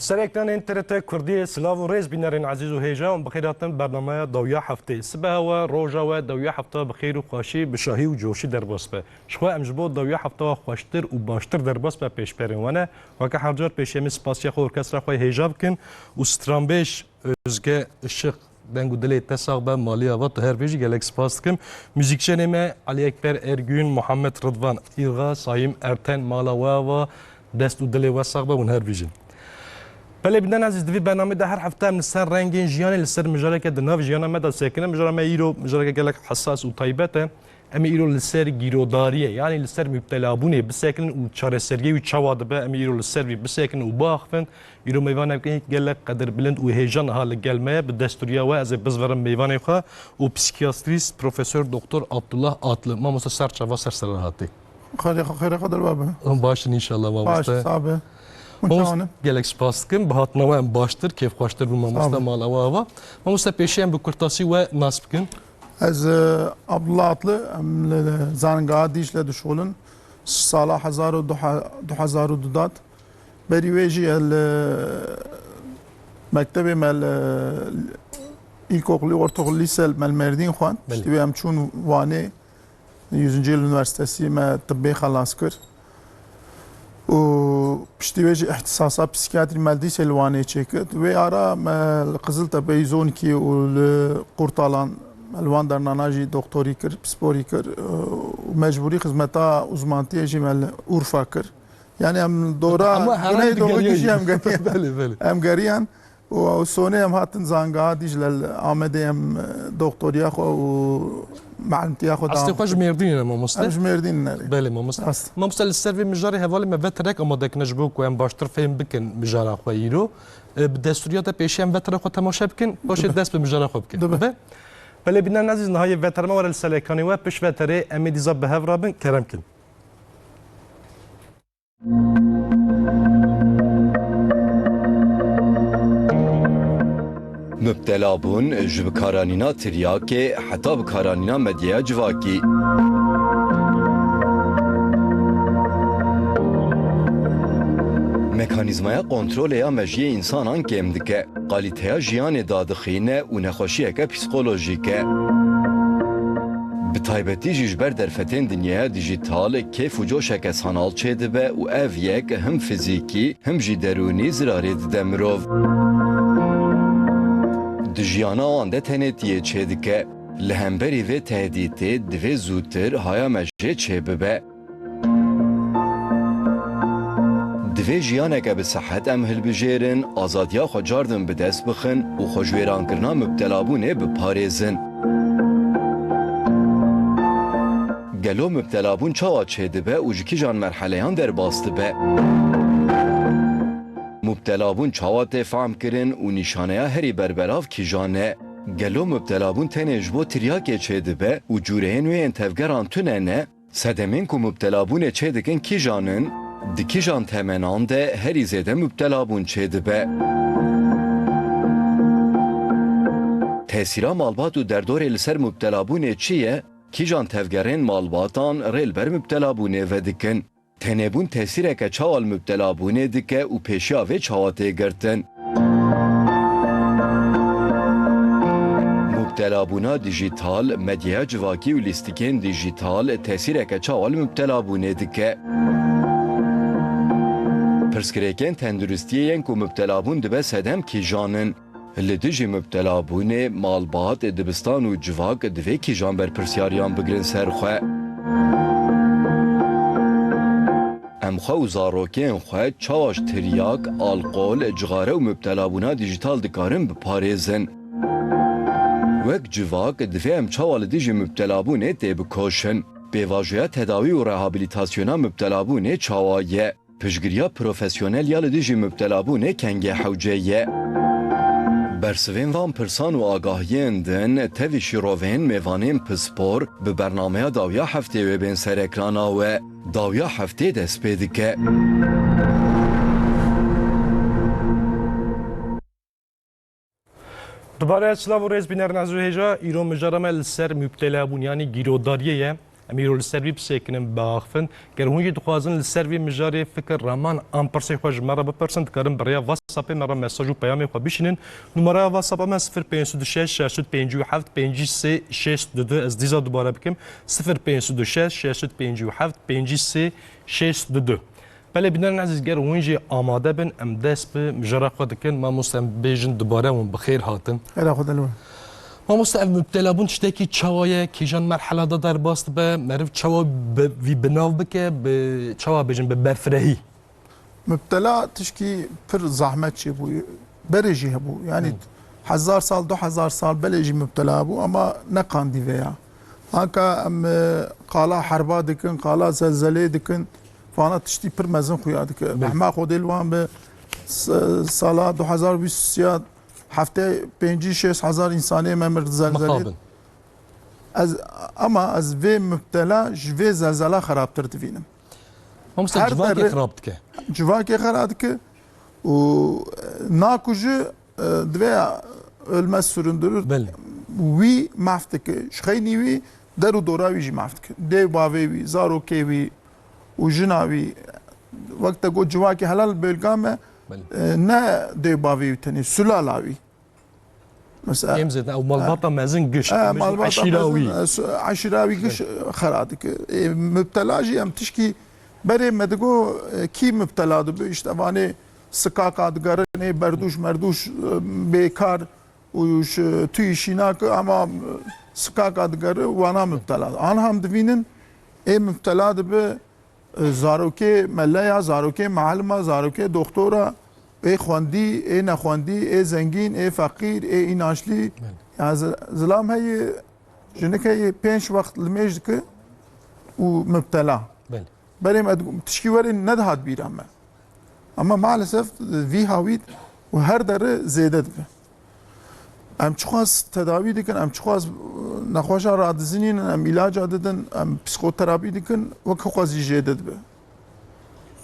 سرکتان انترنت کردی سلاو و ریز بینرین عزیز و هیجان بخیر هاتن برنامه دویا هفته سبه و روزا و دویا هفته بخیر و خوشی بشاهی و جوشی در باس به شخو امجبو دویا هفته خوشتر و باشتر در باس به پیش پرینوانه و که هر جور پیش یمی سپاسیا خو ارکسترا خو هیجاب کن و سترامبیش özge ışık dengu dile tesaq be mali avat her beji gelek spas kim müzikçenime Ali Ekber Ergün Muhammed Rıdvan İlga Sayım Erten Malava destu dile vesaq be un her beji بله بدن عزیز دوی برنامه ده هر هفته من سر رنگین جیانی لسر مجالک دناو جیانا مدد سکنه مجالمه ایرو مجالک گلک حساس و طیبته امی ایرو لسر گیروداریه یعنی لسر مبتلابونه بسکنن و چاره سرگی و چواده به امی ایرو لسر بی بسکنن و باخفن ایرو میوانه که گلک قدر بلند و هیجان حال گلمه به دستوریا و از بزورم میوانه خوا و پسیکیاتریست پروفسور دکتر عبدالله عاطل ما مست سر چوا سر سراحتی خیر قدر بابا باش ان شاء الله ما مست صعبه gelek spas kim bahatnava em baştır keyf hoştır bu mamusta malava mamusta peşem bu kurtasi ve nasb kim از عبدالله عطله زانگادیش لدشولن سال 2002 بریویجی المکتب مال ilkokulu ortaokulu lise mel merdin خوان işte hem çun vane 100. yıl üniversitesi me tıbbi xalas kır و پشتیویج احتساسات پسیکاتری ملدی سلوانه چکت و آرا قزل تبعی زون کی و قرطالان الوان در ناناجی دکتری کر پسپوری کر و مجبوری خدمتا uzmanتی جمال اورفا کر yani هم دورا نه دوگیشی هم گریان هم گریان و سونه هم هاتن زانگا دیجل آمده هم دکتریا خو و معلوماتی خود اصلی خوش مردین ما مست مردین نری بله ما مست ما مست السروی مجاری حوالی ما وترک اما دک نجبو کو ام باشتر فهم بکن مجارا خو ایرو بدستوریات پیشی ام وتر خو تماشا بکن باشه دست به مجارا خو بکن بله بینن عزیز نهای وتر ما ور السلکانی و پیش وتره ام دیزا به هفرابن کرم کن مبتلا بون جب کارانینا تریاکه حتی به کارانینا مدیا جواکی مکانیزمای کنترل یا مجیه انسانان کم دکه قالیته جیان دادخینه و نخوشیه که پسیکولوژیکه به تایبتی جیجبر در فتن دنیا دیجیتال کیف و جوشک سانال چه دبه و او یک هم فیزیکی هم جی درونی زراری دمروف دجیانا آنده تنتیه چه دکه لهمبری و تهدیده دوی زودتر هایا مجه چه ببه دوی جیانه که به صحت امهل بجیرن آزادیا خو جاردن به دست بخن و خوشویران کرنا مبتلابونه بپاریزن گلو مبتلابون چاوا چه دبه و جکی جان مرحله هان در باست به مبتلابون چاوات فهم کرن و نشانه هری بربراف کی جانه گلو مبتلابون تنجبو تریاکه چه دبه و جورهن و انتفگران توننه سدمین کو مبتلابون چه دکن کی جانن دکی جان تمنان ده هری زیده مبتلابون چه دبه تأثیرا مالبات و در دور لسر مبتلابون چیه؟ کی جان تفگرن مالباتان ریل بر مبتلابونه و دکن تنبون تأثیره که چاوال مبتلابونه دکه و پیشیا و چاواته گرتن مبتلابونا دیجیتال مدیا جواکی و لیستیکین دیجیتال تأثیره که چاوال مبتلابونه دکه پرسکریکن تندرستیه که مبتلابون دبه سدم کی جانن لدیجی مبتلابونه مالبات دبستان و جواک دوی کی جان بر پرسیاریان بگرن سرخواه ام خو زاروکین خو چاواش تریاک الکل جغاره و مبتلابونا دیجیتال دکارن بپاریزن وک جواک دفعه ام چاوال دیجی مبتلابونه دی بکوشن بیواجویا تداوی و رهابیلیتاسیونا مبتلابونه چاوایه پشگریا پروفیسیونل یا دیجی مبتلابونه کنگه حوجهیه برسوین وان پرسان و آگاهیان دن تاوی شیروین میوانین پسپور به برنامه داویا هفته و بین سر اکرانا و داویا هفته دست پیدا که دوباره سلاو و ریز بینرن از هجا ایرو مجرم سر مبتلا بون یعنی گیروداریه امیرو لسروی بسکنم باخفن گر هونی دخوازن لسروی مجاری فکر رامان آن پرسی خوش مرا بپرسند کارم برای WhatsApp مرا مساج و پیام خو بشینن نمره WhatsApp ما 0526 657 53 62 از دیزا دوباره بکم 0526 657 53 62 بله بینن عزیز گر وینجی آماده بن ام دست به مجرا خود کن ما مستم بیجن دوباره و بخیر هاتن خیلی خود الو ما مستعد مبتلا بون تشتكي تشاوية كيجان مرحلة دا در باست به معرف تشاوا في بناو بك بتشاوا بيجن ببرفرهي مبتلا تشکی پر زحمت چی بو برجی هبو یعنی 1000 سال 2000 سال بلجی مبتلا بو اما نقاندی ویا هاکا ام قالا حربا دکن قالا زلزله دکن فانا تشتی پر مزن خویا دک محما خود الوان به سال 2023 هفته 5-6 انسانی ممر زلزله مخابن از وی مبتلا جوی زلزله خرابتر دوینم ما مستعد جواكي خرابتك جواكي خرابتك و ناكوجي دوی ölmez süründürür. بله وی مفتك شخيني وی درو دوراوي جي مفتك دي باوي وي زاروكي وي وجناوي وقت گو جواكي حلال بلغامه بله نه دي باوي تاني سلالاوي مثلا يمزد او مالباطا مازن قش مالباطا عشيراوي عشيراوي قش خرابتك مبتلاجي ام تشكي بري مدگو کی مبتلا دو işte vane skakadgarı ne berduş merduş bekar uyuş tüyşinak ama skakadgarı vana mubtela anham divinin mubtela de zaroke mellaya zaroke معلمه zaroke doktora خواندی نخواندی زنگین فقیر ایناشلی زلام هی جنك هي 5 وقت المجد ومبتلا بله بریم تشکیوری ندهد بیرم اما مالسف وی هاوید و هر دره زیده دبه ام چخواست تداوی دکن ام چخواست نخواش را دزنین ام علاج دادن ام پسیکوتراپی دکن و که خواستی زیده دبه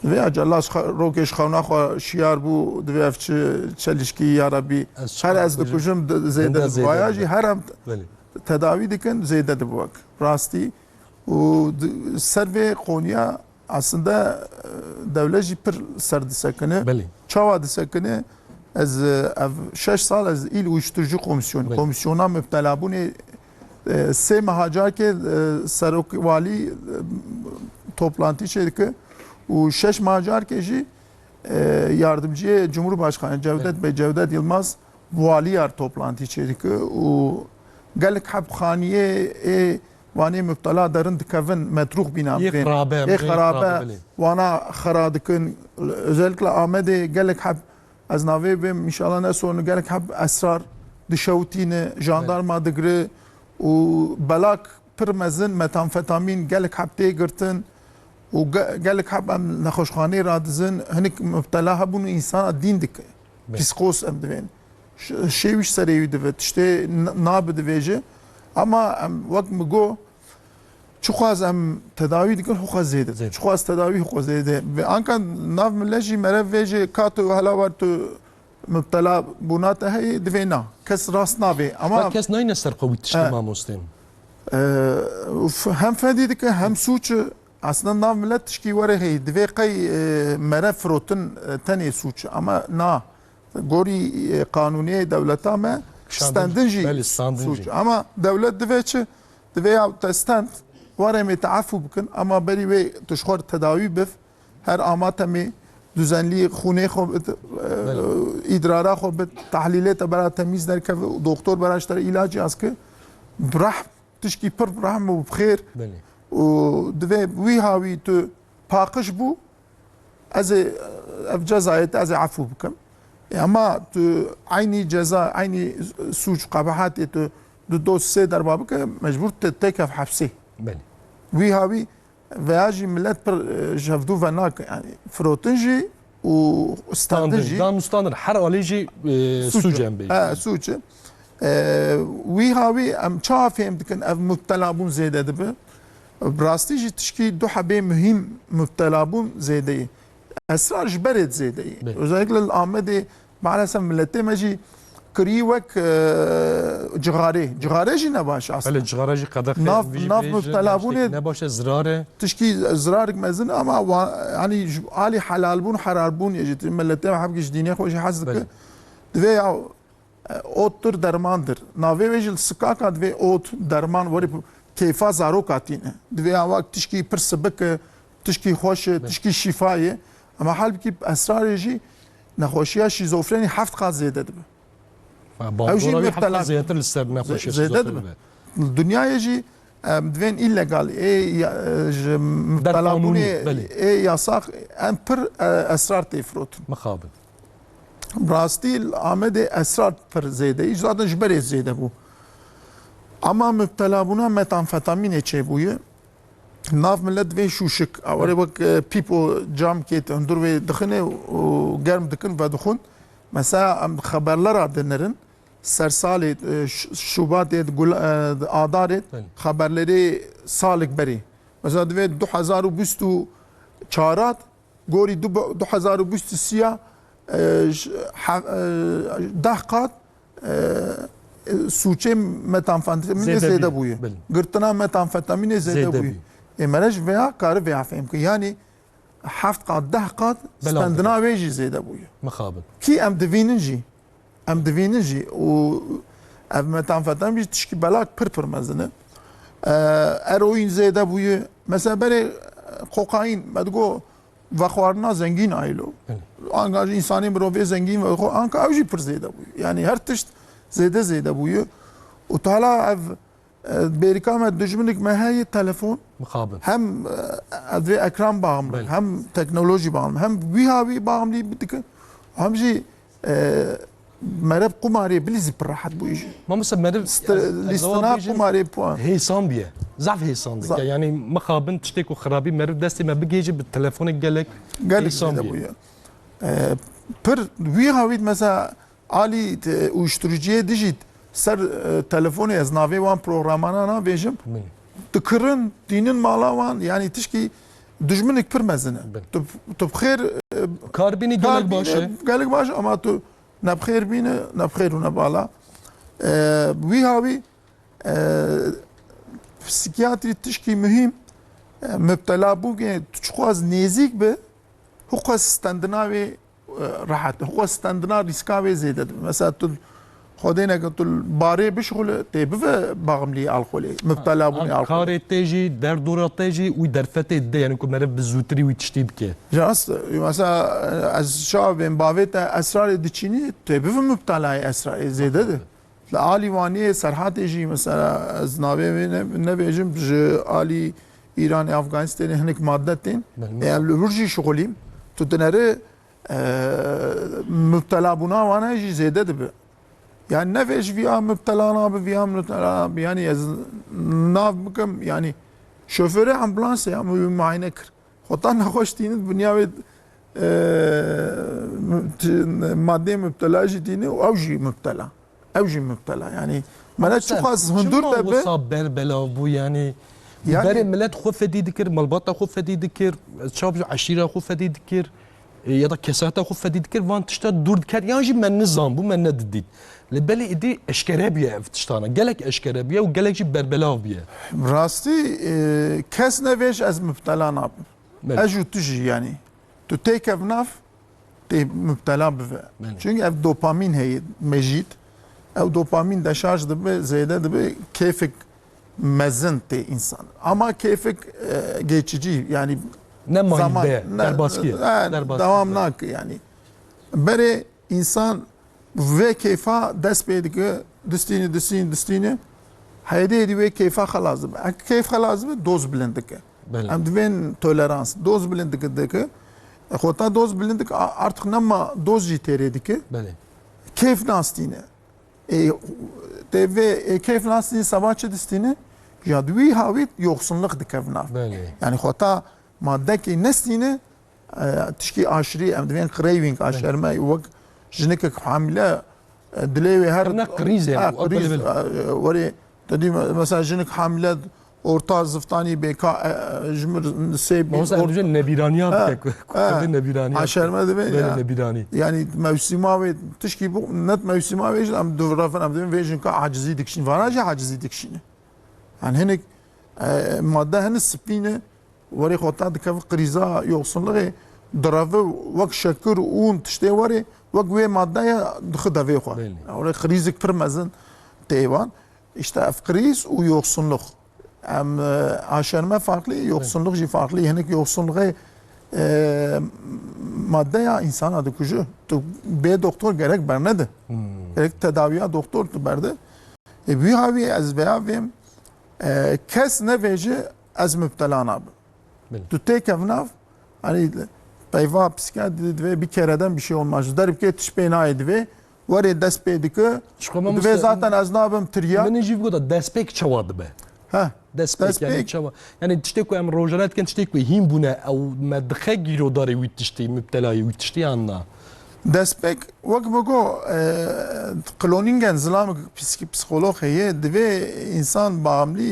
دوی اجلاس روکش خوانا خوا شیار بو دوی افچ چلشکی یاربی هر از دکوشم زیده دبه وایاجی هر ام تداوی دکن زیده دبه راستی و سر قونیا aslında devlet jî pir ser disekine çawa disekine ez 6 sal ez il uyuşturucu komisyona müptela bûnê sê mehacake serokvalî toplantı çêdike û 6 mehacarke jî yardımcı Cumhurbaşkanı Cevdet Bey Cevdet Yılmaz valiyar toplantı çêdike û gelek hebxaniye وانی مبتلا درن دکوون متروح بینام خرابه وانا خرادکن özellikle Ahmet'e gelek hep az nave ve inşallah ne sonra gelek hep esrar dişavtine jandarma digre و belak pirmezin metamfetamin gelek hep de girtin و gelek hep naxoşxane radizin hinik mubtela hebun insan din dik psikos em divin şeviş serevi divet işte nabe diveje ama وقت مگو چخواز ام تداوی دیگر خواه زیده چخواز تداوی خواه زیده و آنکان ناف ملجی مره ویجه کاتو هلا ورتو مبتلا بونات هی دوینا کس راست نابه اما کس ناینه سر قوی تشتما مستیم هم فدی دیگه هم سوچ اصلا ناف ملت تشکی وره هی دوی قی مره فروتن تنی سوچ اما نا گوری قانونی دولتا ما ستاندنجی سوچ اما دولت دوی چه دوی تستند وارم تعفو بکن اما بری وی تشخور تداوی بف هر آمات می düzenli خونه خو idrara خو تحلیلات برای تمیز در که دکتر برایش در علاج است که برح تشکی پر برحم و بخیر و دوی وی هاوی تو پاکش بو از جزایت از عفو بکن اما تو عینی جزا عینی سوچ قباحت تو دو سه در باب که مجبور تتکف حبسی وی هاوی ویاجی ملت پر جفدو و ناک یعنی فروتنجی و استاندنجی دان مستاندر هر آلیجی سوچم بی سوچه وی هاوی ام چه فهم دکن اف مبتلا بون زیده دبه براستی جی تشکی دو حبه مهم مبتلا بون زیده اسرار جبرت زیده özellikle Ahmet'e maalesef millete meci کری وک جغاره جی نباش اصلا بله جغارجی قدر ناف مبتلابونه نباشه زراره تشكي زرارك مازن اما يعني عالي حلال بون حرار بون يجي ملتي ما حبكش دينيا خوش حسدك دوی اوتر درماندر ناوی ویجل سکاکا دوی اوت درمان وری کیفا زارو کاتینه دوی آواک تشکی پر سبک تشکی خوش تشکی شفایه اما حال بکی اسرار جی نخوشیه شیزوفرنی 7 قات زیاده دبه اوجی مبتلا زیاتر لسر نخوشیه زیاده دبه دنیا یجی دوین ایلگال مبتلا بونی یاساق ام پر اسرار تفروتن مخابن براستی آمد اسرار پر زیده ای zaten جبری زیده بو اما مبتلا بونا متامفتامین چه بویه ناف ملت وی شوشک اولی وک پیپو جام کیت اندور وی دخنه و گرم دکن و دخون مثلا خبرلر دنرن سرسال شوبات آدار خبرleri سالک بری مثلا دوی 2024 گوری 2023 ده قات سوچه متامفتامین زیده بویه گرتنا متامفتامین زیده بویه امرج ویا کار ویا فهم که یعنی 7 قات 10 قات استندنا ویجی زیده بویه مخابن کی ام دوینن جی و ام متامفتامین تشکی بلاک پر مزنه اروین زیده بویه مثلا بره کوکائین مدگو و خوارنا زنگین آیلو آنگاج انسانی مروی زنگین و خو آنکا اوجی پر زیده بویه یعنی هر تشت زیده بویه و تالا اف بریکا ما دجمنک ما هي تلفون مخابن هم ادوی اکرام باهم هم تکنولوژی باهم هم ویهاوی باهم لی بدک هم جی مرب قماری بلیزی پر راحت بویجی ما مثلا مرب لیستنا قماری پوان هیسان بیه ضعف هیسان دیگه یعنی مخابن تشتكو خرابی مرب دستی ما بگیجی به تلفن گلک هیسان بیه پر ویهاوی مثلا عالی uyuşturucuya dijit سر تلفونی از ناوی وان پروگرامانا نا ویجم تکرن دینن مالا وان یعنی تشکی دجمنک پر مزنه تو بخیر کاربینی گلک باشه اما تو نبخیر بینه نبخیر و نبالا وی هاوی پسیکیاتری تشکی مهم مبتلا بوگه تشخواز نیزیک به حقوق استندناوی راحت حقوق استندنا ریسکاوی زیده مثلا تو خدينا قلت الباري بشغل تيبف باغملي الخولي مبتلا بني الخولي كاري تيجي در دورة تيجي ودرفتي دي يعني كم مرب بالزوتري وتشتيد كي جاست مثلا از شاب بين بافيتا اسرار دچيني تيبف مبتلا اسرار زيده ده لعالي واني سرحات يجي مثلا از ناوي نبيجم عالي ايران افغانستان هناك مادتين يعني لورجي شغليم تدنره مبتلا بنا وانا يجي زيده ده يعني نفش فيها مبتلانا بفيها مبتلانا يعني ناف بكم يعني شوفير امبولانس يعني معاينه كر خطانا خوش تين الدنيا مادي مبتلا جديني اوجي مبتلا يعني مالك تخاص هندور تبع وصاب بلا بو يعني بري ملات خوف دي ذكر ملبطه خوف دي ذكر شاب عشيره خوف دي ذكر يا دا كساته خوف دي ذكر وان تشتا دور ذكر يعني من نظام بو من نديد لبالي دي اشكرابيه فتشتانا قالك اشكرابيه وقالك جي بربلاوبيه راستي كاس نفيش از مبتلا ناب اجو تجي يعني تو تيك اف ناف تي مبتلا بف çünkü اف دوبامين هي مجيد او دوبامين ده شارج دبي زياده دبي كيفك مزن تي انسان اما كيفك geçici yani zaman درباسكي devamnak yani bere insan ve keyfa dest bedike distini haydi ve keyfa halazım keyf halazım doz bilendike am dven tolerans doz bilendike xota doz bilendik artık nama doz jiteredike keyf nastine ve keyf nastine sabahçı distini ya dwi havit yoksunluk dikevnaf yani xota maddeki nestine tişki aşırı am dven craving aşırma vak جنك حامله دليوي هر كريزه وري تدي مثلا جنك حامله orta ziftani beka jmir sebi Mesela önce nebiraniyan kurdu nebiraniyan. aşerme de Böyle nebirani. yani mevsima ve tişki bu net mevsima ve am duvrafen am demin vejin ka acizi dikşin varaja acizi dikşin. Yani henek madde henüz spine وري خطا دكف قريزا يوصل لغي درافه وك شكر اون تشتي وري وك وي ماده دخدا في خو وري قريزك فرمزن تيوان işte afkriz u yoksunluk am aşerme farklı yoksunluk ji farklı henek yoksunluğu madde ya insan adı kuju be doktor gerek bernede gerek tedaviye doktor berde bir havi az veya vim kes ne veje az müptela nab tu tek evnav hani peyva psikiyatri ve bir kereden bir şey olmaz derip ki tişpeyna edve var dest pedike ve zaten az nabım triya من يجيب قطع دسبيك شواد به ha دسبيك يعني شوا يعني تشتكوا ام روجانات كان تشتكوا هيم بنا او ما دخجيرو داري ويتشتي مبتلاي ويتشتي عنا despek vak bogo kloningen zlam psikolog heye dve insan bağımlı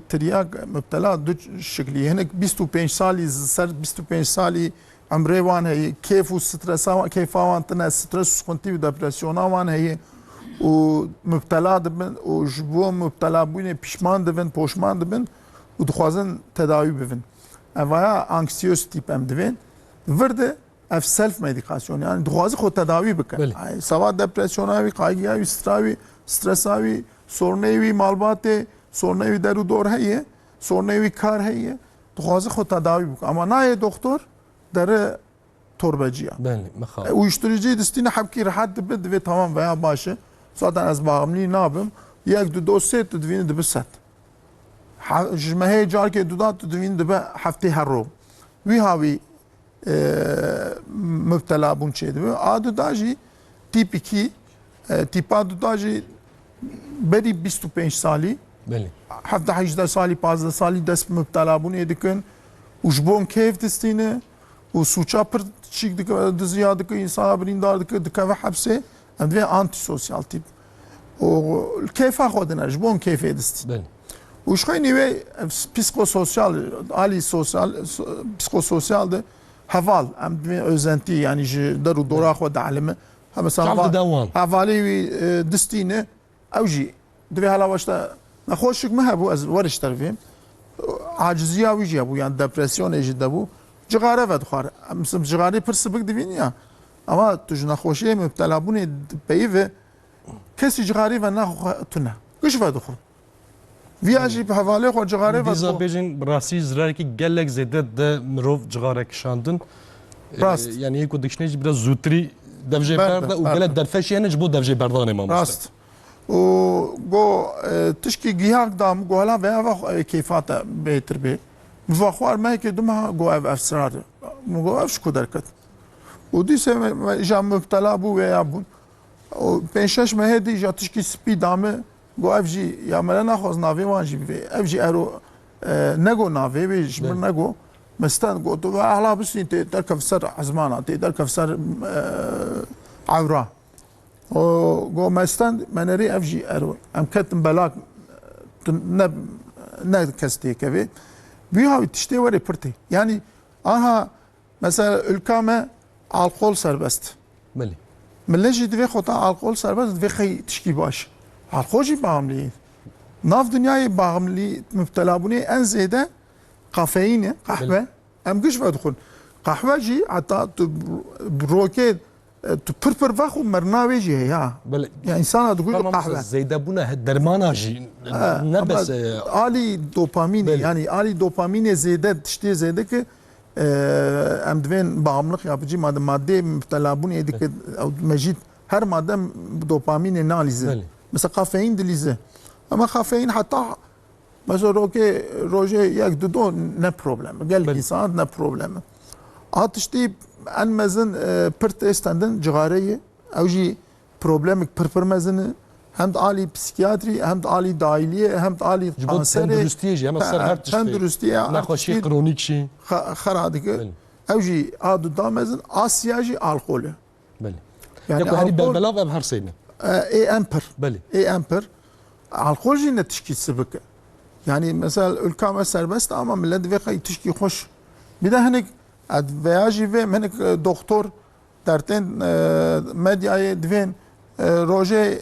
triyak müptela du şekli henek 25 sali ser 25 sali امره وان هي كيف وستريس كيف وان تنا ستريس كنتي ودبرسيون وان هي ومبتلا دبن وجبو مبتلا بوين پشمان دبن پوشمان دبن ودخوازن تداوی ببن اویا انکسیوس تیپ ام دبن ورده اف سلف مدیکاسyon yani دخوازı خود تداوی بکن سوا depresyonavi kaygıyavi stresavi sornevi malbate sornevi deru dor heye sornevi kar heye دخوازı خود تداوی بکن ama نه doktor dere torbacıya. Uyuşturucuyu distine habki rahat dibid ve tamam veya başı. Zaten az bağımlıyı ne yapayım? Yak du dosyet tudvini dibi sat. Jmehe carke dudat tudvini dibi hafti harro. Vi havi müptela bun şey dibi. Adu daji tip 2 tip adu daji beri 25 sali. Hafta 18 sali 15 sali dest müptela bun edikin. Ujbon keyf distine و سوچا پر چیک د زیاد ک انسان بریندار د ک و حبسه ام دوی انتی سوسیال تیپ و کیف خودنا جبون کیف دست و شخی نیوی پسیکوسوسیال عالی سوسیال پسیکوسوسیال ده حوال ام دوی özenti yani درو دورا خود علمه هم مثلا حوالی دستینه اوجی دوی حالا واشتا نخوشک مه بو از ورش طرفیم عاجزی اوجی ابو yani depresyon ejide bu cigare ve duhar. Mesela cigare pırsıbık divin ya. Ama tujna xoşiye müptela bunu peyi ve kesi cigare ve na tuna. Kış ve duhar. Viyajı bir havale xo cigare ve Diza bejin rasi zrar ki gelek zede de mirov cigare kişandın. Yani ilk o dikşneji biraz zutri devje berda u gelek derfeş yani bu devje berdanı mamusta. Rast. O go tişki gihak dam go hala ve keyfata beter be. مفاخوار ما هيك دمها جواب أسرار مجواب شو كدر كت ودي سما جام مبتلا بو ويا بون وبينشش ما هدي جاتش كي سبي دامه جواب جي يا ملنا خوز نافي وانجي في أفجي أرو نجو نافي بيج من نجو مستان جو تو أهلا بس أنت تركب سر عزمانة تقدر كفسر عورة وجو مستان منري أفجي أرو أم كتم بلاك نب كستي كذي bir işte var yapırtı. Yani aha mesela ülkeme alkol serbest. Beli. Milleci dve xota alkol serbest ve xey tişki baş. Alkolci bağımlı. Nav dünyayı bağımlı müptela bunu en ziyade kafeini, kahve. Em güç ve dukhul. Kahveci hatta roket tu pır vakhu mernaveci ya. Ya insana dukhul kahve. Zeyde buna dermanaji. Ne bes Ali dopamin yani Ali dopamin ziyade işte ziyade ki em dven bağımlılık yapıcı madde müptela bunu edik mecid her madde dopamin analizi. Mesela kafein dilize. Ama kafein hatta mesela roje yak dudu ne problem. Gel insan ne problem. Atıştı en mezin pırt estendin cigareyi evci problemik pırpırmezini hem de ali psikiyatri hem de ali dahiliye hem de ali kanseri tendürüstiye ama ser her tişte tendürüstiye nakhoşi kronik şey kharadik evci adu damezin asiyacı alkolü yani hani belbela ve her şeyini amper beli amper alkolji ne tişki sebek Yani mesela ülkeme serbest ama millet ve kay tişki hoş. Bir de hani veyaji ve hani doktor derten medyayı dven roje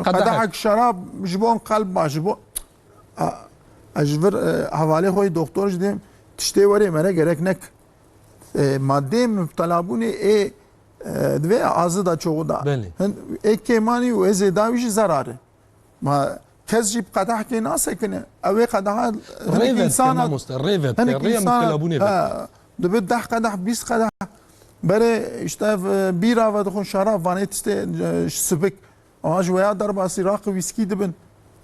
kadahak şarap jibon kalp baş bu ajver havale hoy doktor dedim tişte var mera gerek nek madde müptelabuni ve azı da çoğu da ekemani ve zedaviş zararı ma كذب قدح كي ناسا كنا أوي قدح ريفت كما ريفت ريا متكلابوني دبت دح قدح بيس قدح بري اشتاف بيرا ودخون شراب وانيت استي سبك اج ويا ضربة راقي ويسكي دبن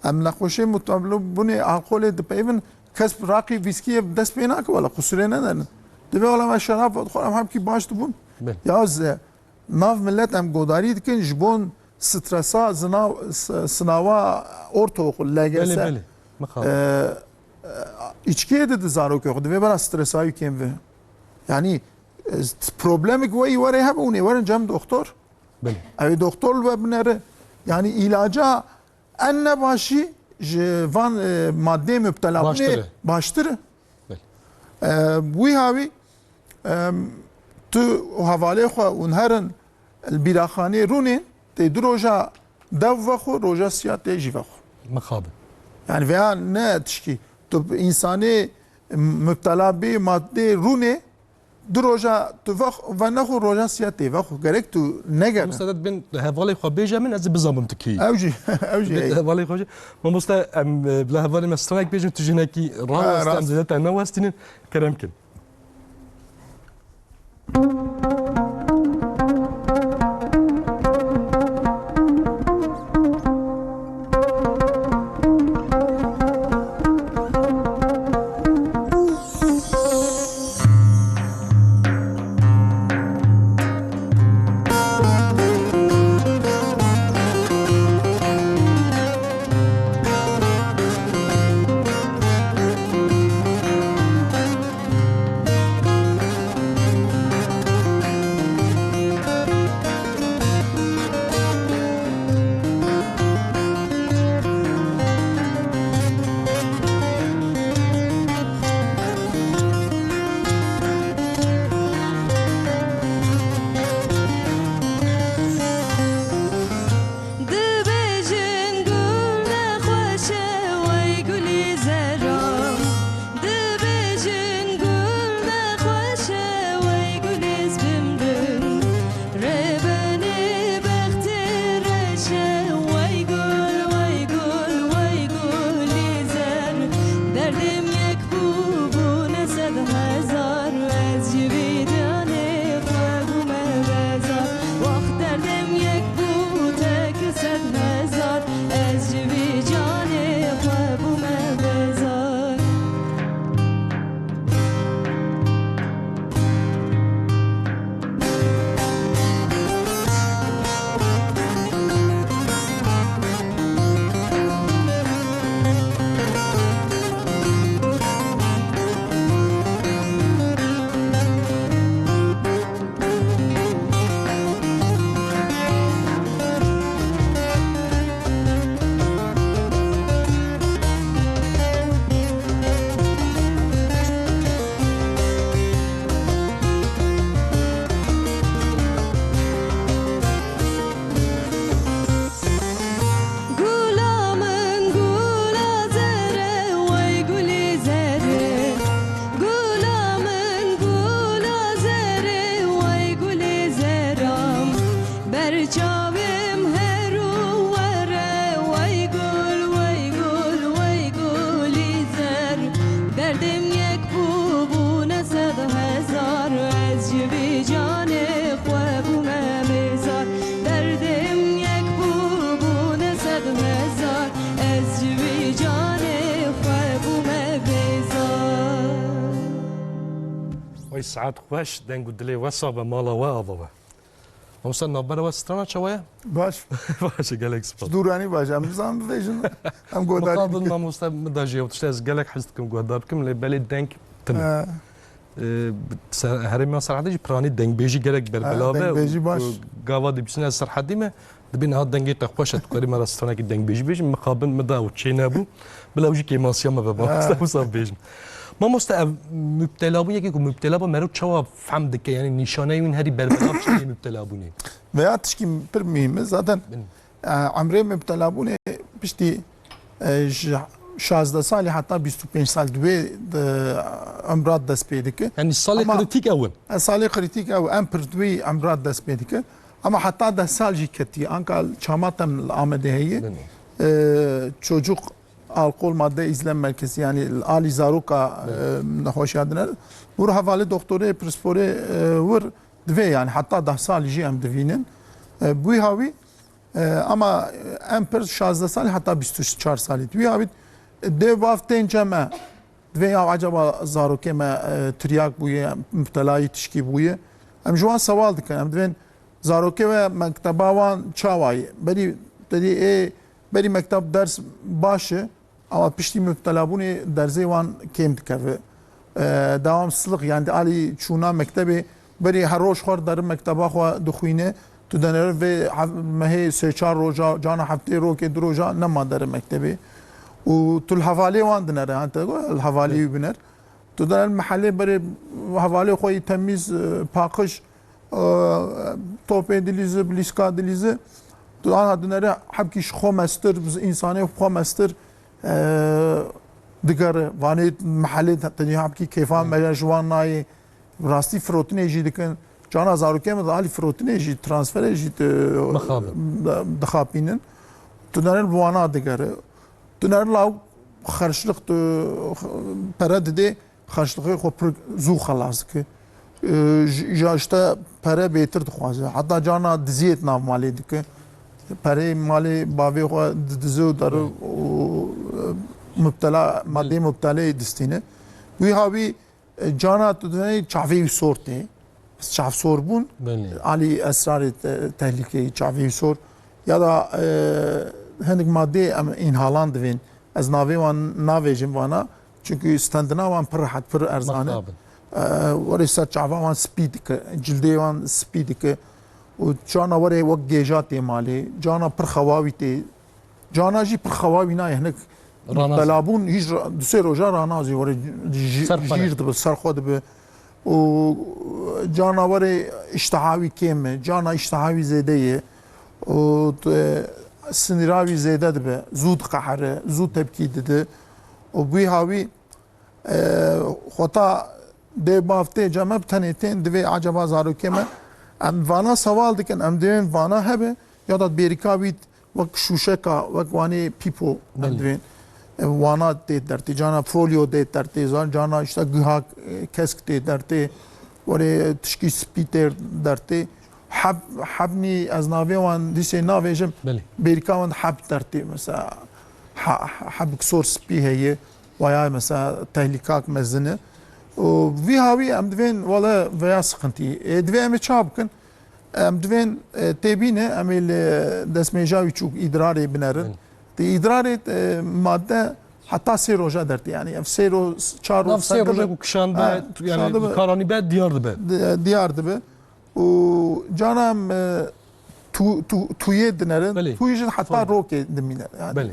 ام نخوشي متقبلو بني الكحول دبيفن كسب راقي ويسكي دس بيناك ولا قصرين انا دبي ولا ما شراب ودخول ام كي باش دبون ياز ناف ملت ام گوداري دكن جبون سترسا sınava ortaokul LGS içkiye dedi zarok yoktu ve bana stresa yükem ve yani problemik ve var ya bu ne var cem doktor ay doktor ve bunları yani ilaca anne başı van madde müptela baştır bu havi tu havale xo unharın البراخانه رونين تدو روجا دوخو روجا سيات تجيفخو مخابن يعني فيها ناتشكي طب انساني مبتلا بماده روني دو روجا تفخ ونخو روجا سيات تفخو غريك تو نجا مستعد بين هفالي خو بيجا من از بزامم تكي اوجي هفالي خو ما مستعد بلا هفالي مستراك بيجن تجيناكي راس تنزلت انا واستين كرمكن ساعات خوش دنگو دلی وسا به مالا و آبا وصلنا برا وسترانا شوية باش باش قالك سبب دوراني باش ام زام فيجن ام قدار مقابل ما مستعد مداجي وتشتاز قالك حزتكم قداركم اللي بالي دنك تم هرمي صراحة دي براني دنگ بيجي قالك بربلابه بيجي باش قاوا دي بسنة سر حديمه دبین هات دنگی تخوش تکاری مرا استرانه کی دنگ بیج مقابل مدا و چی نبود بلاوجی که ماسیا ما به ماستا بیج ما مست مبتلا بو یکی که مبتلا با مرو چوا فهم دکه یعنی نشانه این هری بربناب چی مبتلا بونی veya tişki bir mühim zaten amre müptela bune pişti 16 sali hatta 25 sal dve amrad dest pedike yani sali Ama- kritik evin sali kritik ev em per dve amrad dest pedike ama hatta da sal jiketi ankal çamatem amede heye çocuk alkol madde izlem merkezi yani Ali Zaruka hoş geldiniz. Vur havale doktora prespore vur dve yani hatta da sal jim devinin bu havi ama emper 16 sal hatta 24 sal dve havi dev vaften cema dve ya acaba Zaruke me triyak buye müptelayı tişki buye em juan saval diken em dven Zaruke ve mektebavan çavayı beri dedi beri mektep ders başı ama pişti müptelabuni derze wan kem dikeve devamsızlık yani ali çuna mektebi beri her roş xwar derim mekteba xwe dixwîne tu dener ve mehê sê-çar roja cana heftê rokê du roja nema derim mektebê û tu li hevalê wan dinere yani te li hevalê wî biner tu dener mehelê berê hevalê xwe temiz paqij topê dilîze bilîska dilîze tu ana dinere hepkî ji xwe mestir însanê xwe mestir digere vanê mehelê tenê hepkî kêfan me ji wan nayê rastî firotinê jî dikin cana zarokê me alî firotinê jî transferê jî dixapînin tu dener bi wana digere tu dener law xerçlik tu pere didê xerçliqê xwe pir zû xelas dike ja işte pere bêtir dixwaze heta cana diziyê nav malê dike perê malê bavê xwe didize û dere müptela madde müptelê distîne wî havî cana tu dinê çavê wî sor tê çav sor bûn alî esrarê tehlikeyî çavê wî sor ya da hinek maddê em înhalan divên ez navê wan navêjim wana çünkü standina wan pir rehet pir erzan e werê ser çava wan spî dike cildê wan spî dike û cana werê wek gêja tê malê cana pir xewawî tê cana jî pir xewawî nayê hinek Belabûn hiç du sê roja ranazî werê jîr dibe ser xwe dibe û cana werê îştihawî kêm e cana îştihawî zêde ye û siniravî zêde dibe zû diqehere zû tepkî dide û wî havî xweta dê bav cem hep tenê tên divê acaba zarokê me em vana sewal dikin em divên vana hebe ya da bêrîka wî wek şûşeka wek wanê pîpo em divên wana tê dertê cana folyo tê dertê cana işte gihak kesk tê dertê werê tişkî spî tê dertê hebnî ez navê wan dîsê navêjim bêrîka wan heb dertê mesela hebik sor spî heye waya mesela tehlikak mezine vî havî em divên wala veya sıkıntıyı divê em ê ça bikin em divên têbîne em ê li destmêja wî çûk îdrarê binerin İdrarê madde hatta sê roja dertê yani ev sê roj çar roj sê roja ku kişanbe yani karanî be diyar dibe diyar dibe û cana em tuyê dinerin tuyê jî hatta rokê dimîne yani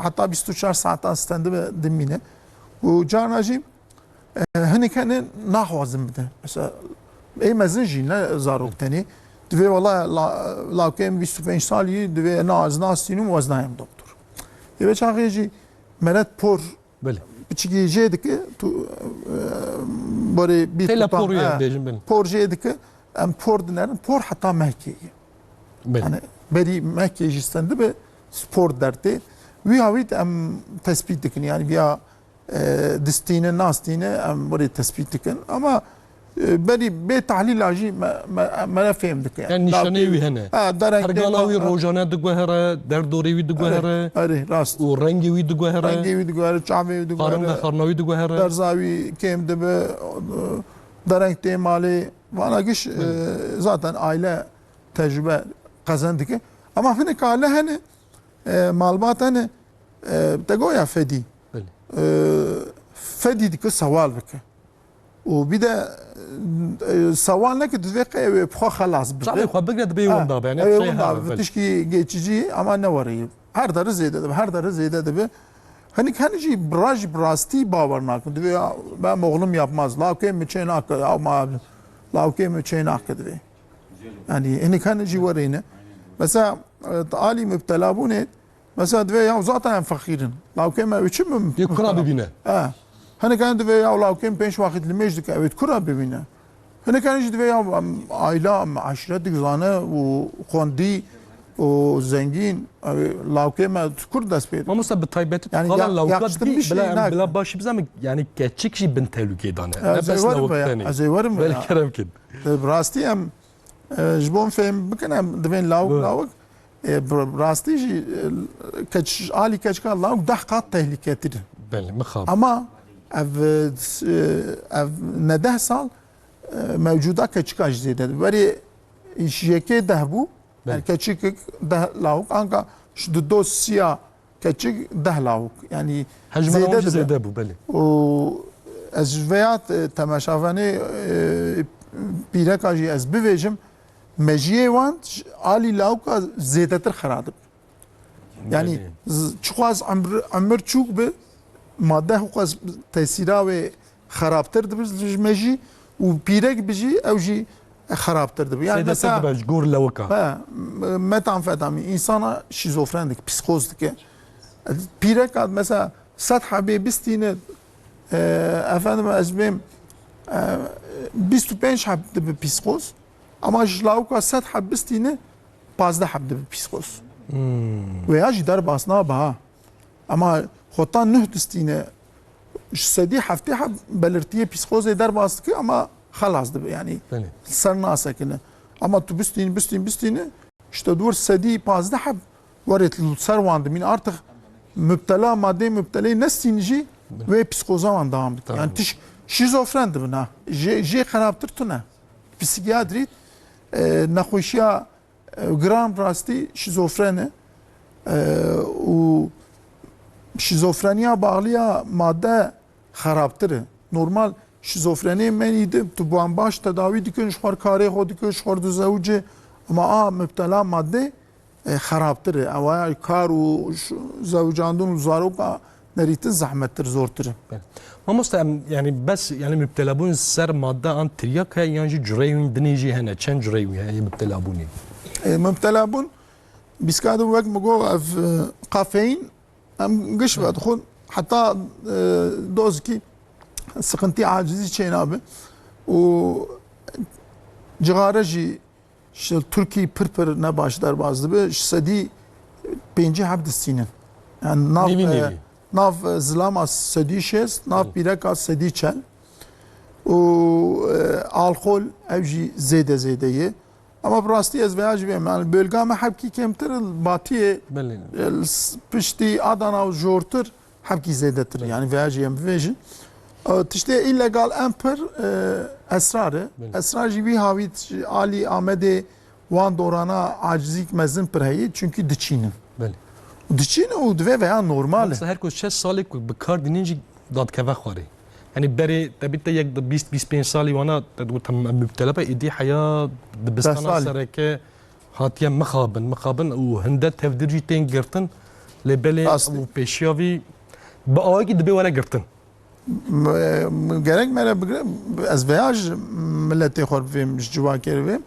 hatta 24 saatan stendibe dimîne û cana jî hinek hene naxwazin bide mesela ê mezin jî ne zarok tenê divê wala lawkêm 25 salî divê naz nastînim wez nayem doktor divê çaxê jî meret por piçikî jê dike tu borê bîr por jê dike em por dinerin por heta mehkê ye yani berî mehkê jî stendibe spor dertê wî havî em tespît dikin yani viya distîne nastîne em borê tespît dikin ama berî bê tehlîla jî me ne fêm dike yani nîşaneyê wî hene hergala wî rojane diguhere derdorê wî diguhere rast û rengê wî diguhere rengê wî diguhere çavê wî diguhere xarna wî diguhere derza wî kêm dibe dereng tê malê vana giş zaten aile tecrübe qezan dike ama hinek aile hene malbat hene te goya fedî fedî dike sewal bike و bir de سوال نکرد دوی بخوا خلاص صعب خو بقدر دبي وندا يعني evet, شيء onda هذا tişki geçici ama ne var ya her darı zeyde de her darı zeyde de hani ji brasti bavar nakın diyor ya ben oğlum yapmaz lavke mi çeyna akı ama lavke mi çeyna akı diyor yani hani ji var yine mesela Ali müptela bu ne mesela diyor ya zaten fakirin lavke mi üçün mü يكون ببينه hani kendi diyor ya lavke peş vakitli mecdik evet kura bibine hani kendi diyor ya aile aşiret güzane و خوندی و زنگین لاوکه ما kur dest peydir. ما مستبد طيبات يعني قال لو yakıştı كان bir şey بلا هناك. بلا باش بزعم يعني كاتشيك شي بنت تلوكي دانا بس زي لو ورم ثاني زي ورم بالكلام كده براستی هم جبون فهم بکنم دوین لاوک براستی جی کچ عالی کچ کار لاوک ده قات tehlikelidir. بله مخاب Ama ev nedah sal mevcuda keçika jidede. Veri işyeke dehbu yani keçik deh lavuk anka şu dosya keçik deh lavuk yani حجم زياده ابو بله و از veyat temaşavani pireka jî ez bivêjim mejiyê wan alî lawka zêdetir xeradir. Yani çuqas emir çûk bi madde xwaz tesîra wê xerabtir dibe ji mejî û pîrek bijî ew jî xerabtir dibe. Yani mesela مجبور لوكا metamfetamin insana şizofren dik, psikoz dike. Pîrek mesela setha bê bistîne efendim ez bêm 25 heb dibe psikoz ama ji lawka sed heb bistîne 15 heb dibe psikoz. Veya jî derbas nabe ha. Ama xotan neh distîne ji sedî heftê heb belirtiye psikozê derbas dike ama xelas dibe yani ser nasekine. Ama tu bistîne işte dur sedî 15 heb werê ser wan dimîn artık müptela madde müptelê nestin jî ve psikoza wan devam dike. Yani tiş şizofren dibin ha. Jê xerabtir tune. Psikiyatrî nexweşiya gram rastî şizofrene û şizofreniya bağlıya madde xerabtir e. Normal şizofreni menî de tu wan baş tedavi dikin ji xwar karê xwe dikin ji xwar du zewcê ama a müptela madde xerabtir e. Ew kar û zewcandin û zaroka nerîtin zehmettir zortir e. ما مستعم يعني بس يعني مبتلابون سر مادة عن ترياك هي يعني جريون دنيجي هنا كان جريون هي مبتلابوني مبتلا بون بيسكادو وقت مجو اف كافيين ام قشبه تخون حتى دوزكي سقنتي عاجزي شينابه و جغارجي شل تركي بربر نباش در bazdı be sedi penci habd sinin yani nav zlama sedi şes nav pireka sedi çel و alkol evji zede ama burası ez veya jibim yani bölgeme hepki kemtir batiye pişti Adana و jortur hepki zedetir yani veya jibim vejin tişte illegal emper esrar jibi havit Ali Ahmed'e wan dorana acizik mezin perheyi çünkü diçinin diçin o dve veya normal her koz 6 سالك بكار دينجي داد كفا خوري يعني بري تبيت يك 20 سالي وانا مبتلى بايدي حياه دبستانا سركه هاتيا مخابن وهندا تفدرجي تين قرتن لبلي او بيشيافي باواكي دبي ولا قرتن gerek mele ez veyaj milleti xor vim jwa kerve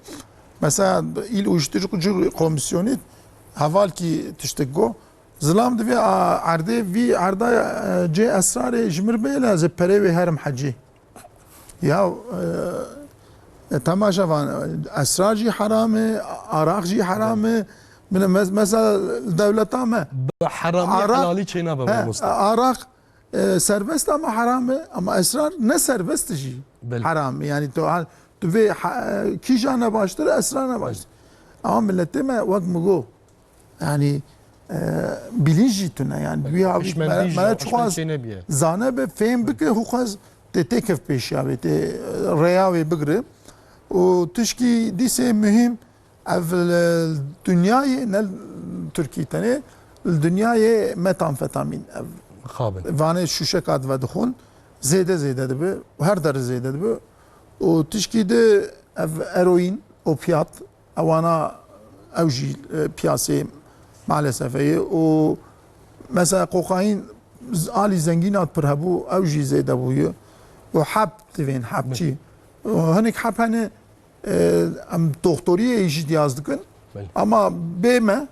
mesela il uyuşturucu komisyonu haval ki tiştego زلام دوی عرضه وی عرضه جه اسرار جمر بیله از پره و هرم حجی یا تماشا وان اسرار جی حرامه عراق جی حرامه من مثلا دولت ما حرامي حلالي چینا به عراق سربست اما حرامه اما اسرار نه سربست جی حرام yani تو وی کی جانه باشتر اسرار نه باشتر اما ملت ما وقت مگو yani bilinci tune yani dünya bana çok az zane be fem bike hukaz te tekef peşavi te reyavi bigre o tişki dise mühim ev dünyayı ne Türkiye tane dünyayı metamfetamin ev خابن vane şuşe kad ve duhun zêde dibe her derê zêde dibe û tişkî de ev eroîn opiyat ewana ew jî piyasê maalesef heye û mesela kokain alî zengînat pir hebû ew jî zêde bûye û heb divên hebçî hinek heb hene em doktoriyê jî diyaz dikin ama bê me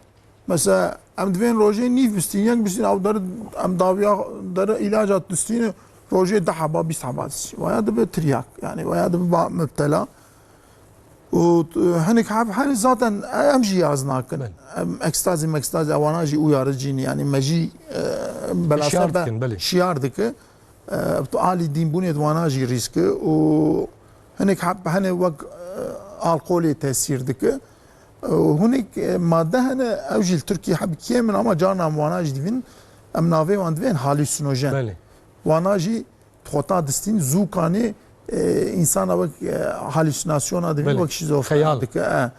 mesela em divên rojê nîv bistîn yek bistîn ew dere em dawiya dere ilacat distîne rojê 10 heba 20 heba waya dibe tiryak yani waya dibe müptela û hinek heb hene zaten em jî yaz nakin em ekstazî ewana jî uyarıcîn yani me jî belasa şiyar dike alî dînbûnê wana jî rîsk e û hinek heb hene wek alkolê tesîr dike hunek madde hene ew jî Tirkiye heb kêm ama carna wana jî divin em navê wan divên halüsinojen wana jî xota distîn zûkanê insana wek halüsinasyona divin wek şizofren dike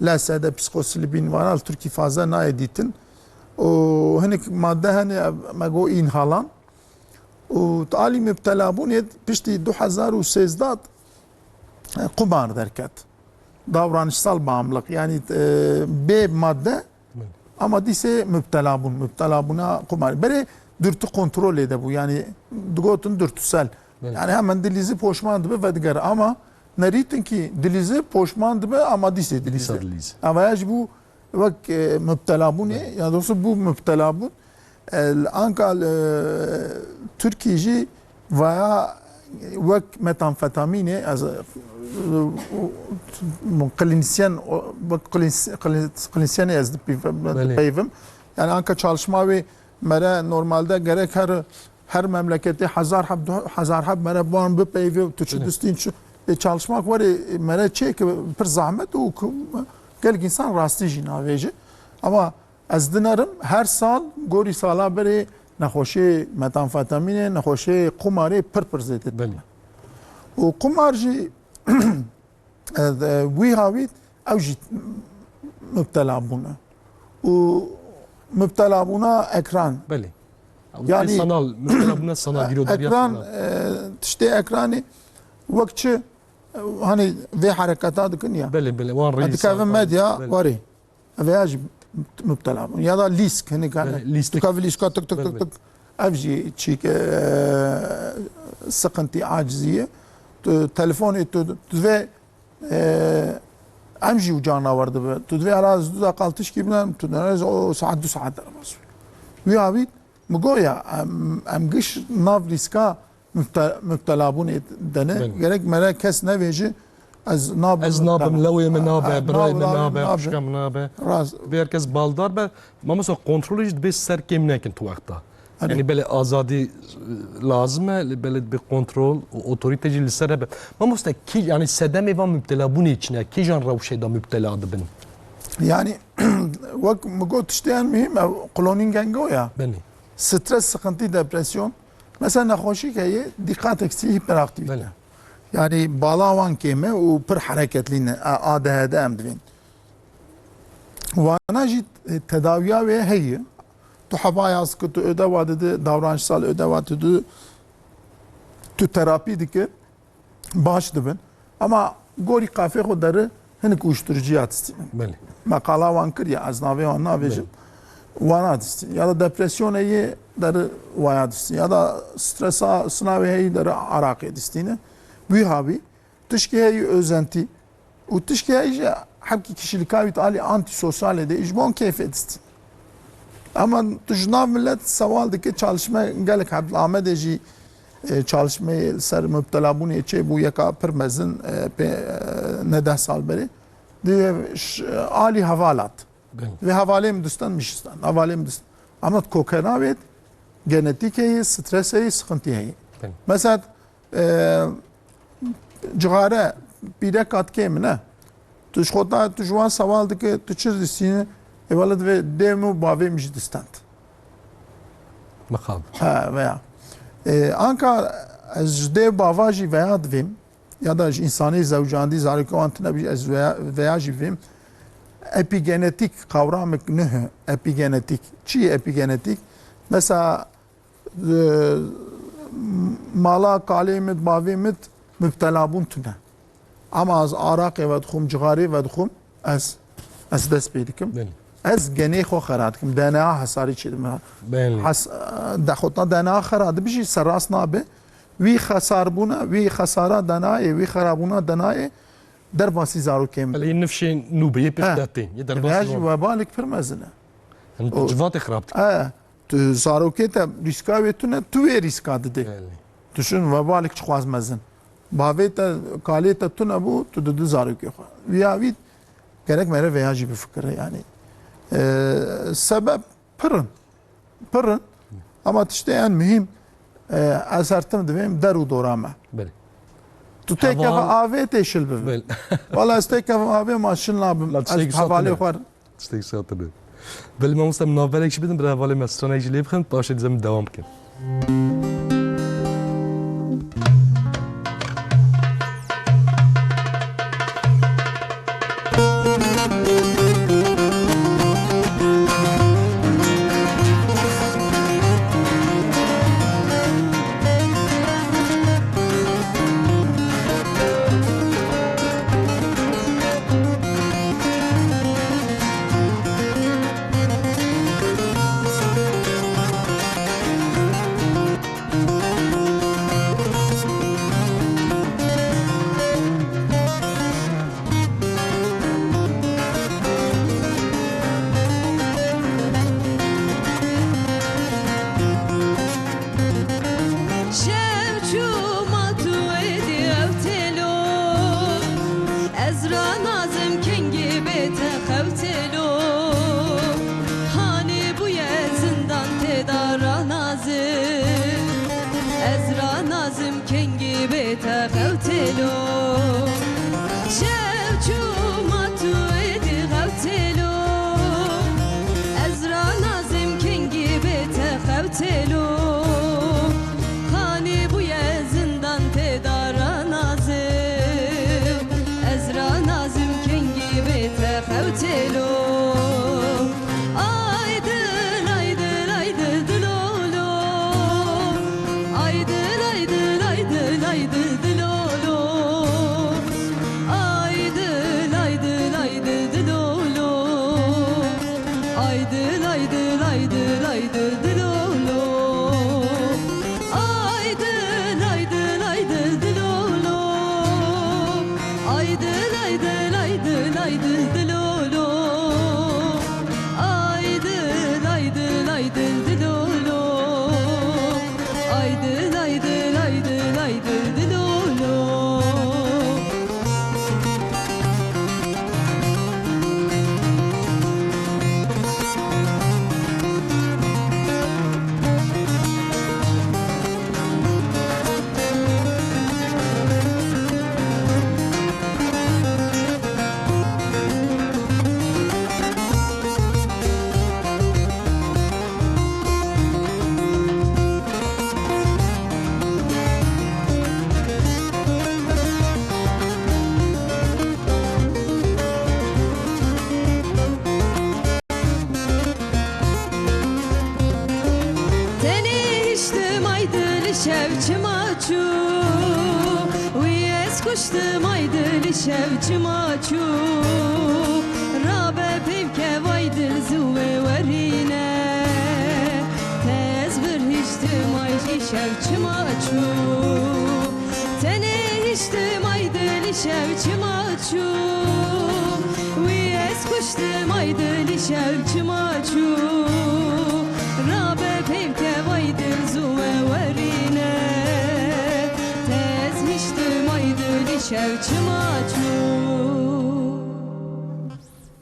lesede psikosilibîn wana Tirkî faze nayê dîtin û hinek madde hene me got înhalan û alî müptelabûnê piştî 2013 qumar derket davranışsal bağımlılık yani B madde ama dise müptela buna kumar. Bere dürtü kontrol ede bu yani dugotun dürtüsel. Yani hemen dilizi poşman dibe ve diğer ama neritin ki dilizi poşman dibe ama dise dilizi. Ama yaş bu vak müptela bu ne? Ya doğrusu bu müptela bu. Ankal Türkiye'ci veya vak metamfetamine klinisyen yazdı peyvim. Yani anka çalışma ve mere normalde gerek her memlekette hazar hab mere buan bir peyvi tüçüdüstin çalışmak var mere çek bir zahmet o gel insan rastı jinaveci ama az dinarım her sal gori sala beri نخوشی متامفتامین نخوشی قماری پر زیاد. و قمارجی وی هاوید اوجی مبتلا بونه. و مبتلا بونه اکران. بله. Yani sanal mebtela buna sanal ekran tişte ekranı vakti hani ve harekata dikin ya. Bele wan reis. Dikavim medyavari. Veya müptela bu. Ya da lisk hani tukavli liska tık evji çik sıkıntı aciziye telefon etti ve emji ucağına vardı be. Tudve araz duda kaltış gibi tudve o saat 2 saat arabası. Ve abi مگویا ام گش ناو ریسکا مبتلا بون دنه gerek merak kes ne veji az nabım lawye men nabe bray men nabe aşkam nabe ve herkes baldar be ama mesela kontrolü de ser kemnekin tuakta yani böyle azadi lazım böyle bir kontrol otoriteci lisere ama mesela ki yani sedem evan müptela bunun içine ki jan ravşeda müpteladı ben yani vak mgot işleyen mühim kloningen ya beni stres, sıkıntı, depresyon. Mesela nakhoşi ki dikkat eksikliği hiperaktivite. Yani bağlavan keme o pır hareketliğine ADHD emdivin. Vana jit tedaviya ve heyi. Tu habayaz ki tu ödeva dedi, davranışsal ödeva dedi, tu terapi dike baş dibin. Ama gori kafe kudarı hinik uyuşturucu yatısın. Makala van kır ya aznavi van navecim. Vana disti ya da depresyon iyi darı vaya disti ya da stresa sınavı iyi darı arak edistine bu abi tışkiyeyi özenti o tışkiyeyi hakiki kişilik kavit ali antisosyal de icbon keyif edisti ama tujnav millet savaldaki çalışma gelek Abdülhamedeci çalışmayı ser müptela bunu içe bu yaka permezin ne de salberi diye ali havalat ve havalem distan mişistan havalem distan ama kokenavet genetik iyi stres iyi sıkıntı iyi mesela cigara bir kat kemine tuşkota tuşvan savaldı ki tuşur distini evalat ve demo bavemiş distan makab ha veya anka az dev bavaji veya divim ya da insani zavcandi zariko antına bir az veya jivim epigenetik kavramı ne? Epigenetik. Çi epigenetik? Mesela مالا کالی مت باوی مت مبتلا بون تونه اما از عراق و دخوم جغاری و دخوم از دست بیدکم بله از گنی خو خراد کم دنا حساری چیدم بله حس دخوتنا دنا خراد بشی سراس نابه وی خسار بونا وی خسارا دنای وی خرابونا دنای در باسی زارو کم ولی این نفشی نوبیه پیشتاتین یه در راج باسی و بالک فرمزنه جوات خرابت تو زارو که تا ریسکا ویتونه تو ریسکا دده بله تشون و بالک چخواز مزن باوی تا کالی تا تو نبو تو دو زارو که خوا ویاوید gerek mere veyajı bir fikir yani sebep pırın ama işte en mühim esertim devim deru dorama بله tu tek kafa ave teşil bir بله valla tek kafa ave maşın labım La tiştek havale satın. var تشتيك ساتر بل ما مستم نافلك شي بدن برا فالي مسترنا يجي لي بخن باش لازم دوام كن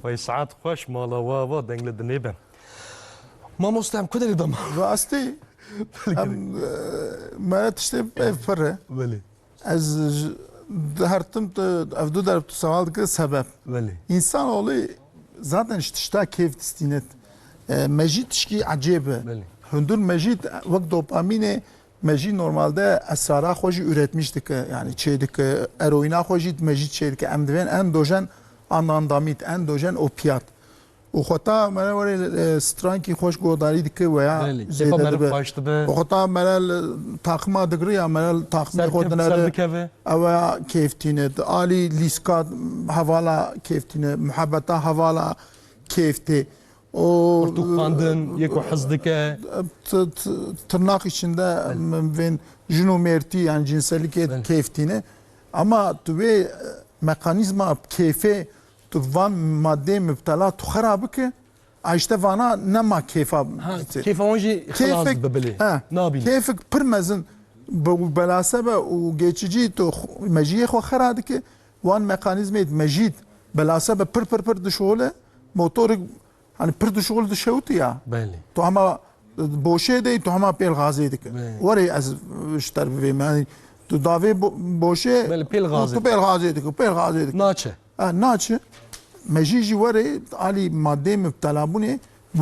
وای ساعت خوش مالا و دنگل دنیبم ما مستم کدری دم راستی ما تشتی پره بله از هرتم افدو در سوال که سبب بله insan oğlu zaten işte keyif istinet mecid ki acebe بله hundur mecid vak dopamine mecid normalde esrara hoji üretmiştik yani şeydik eroina hoji mecid şeydik emdiven endojen anandamit endojen opiat و خطا مرا ولی سترانکی خوش گوداری دکه و یا بله زیده تفا مرا دبه خواشت به و خطا مرا تاقما دگری یا مرا تاقمی خود سر نره بکوه او کیفتینه آلی لیسکات حوالا کیفتینه محبتا حوالا کیفتی o تو خواندن یک و حزدکه tırnak içinde ben jinomerti yani cinsellik keyftine ama tüve mekanizma keyfe tu van madde müptela tu xarabı ki işte vana nema keyfa كيف وانجي خلاص ببلي نابين keyfik pırmezin bu belasebe o geçici tu mejiye xo xaradı ki van mekanizma mecid belasebe pır dışole motorik hani pır dışol dışavtu ya بله تو هما بوشه دی تو هما پیل غازی دی وری از اشتر بی معنی تو داوی بوشه بله پیل غازی تو پیل غازی دی پیل غازی دی ناچه ناچه مجیجی وری علی ماده مبتلا بونه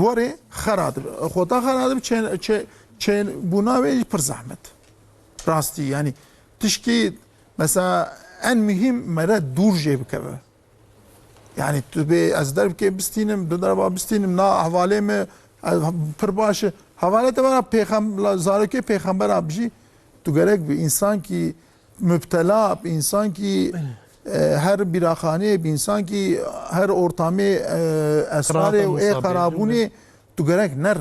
وری خراد خدا خراد چه buna ve پر zahmet rasti yani tişki mesela en mühim mera dur jebkeve yani tübe az derbke bistinim dönerba bistinim na havale mi پر باشه حواله برای پیغمبر زارکی پیغمبر ابجی تو گرک به انسان کی مبتلا به انسان کی هر بیراخانه به انسان کی هر ارتامه اسرار و خرابونه تو گرک نر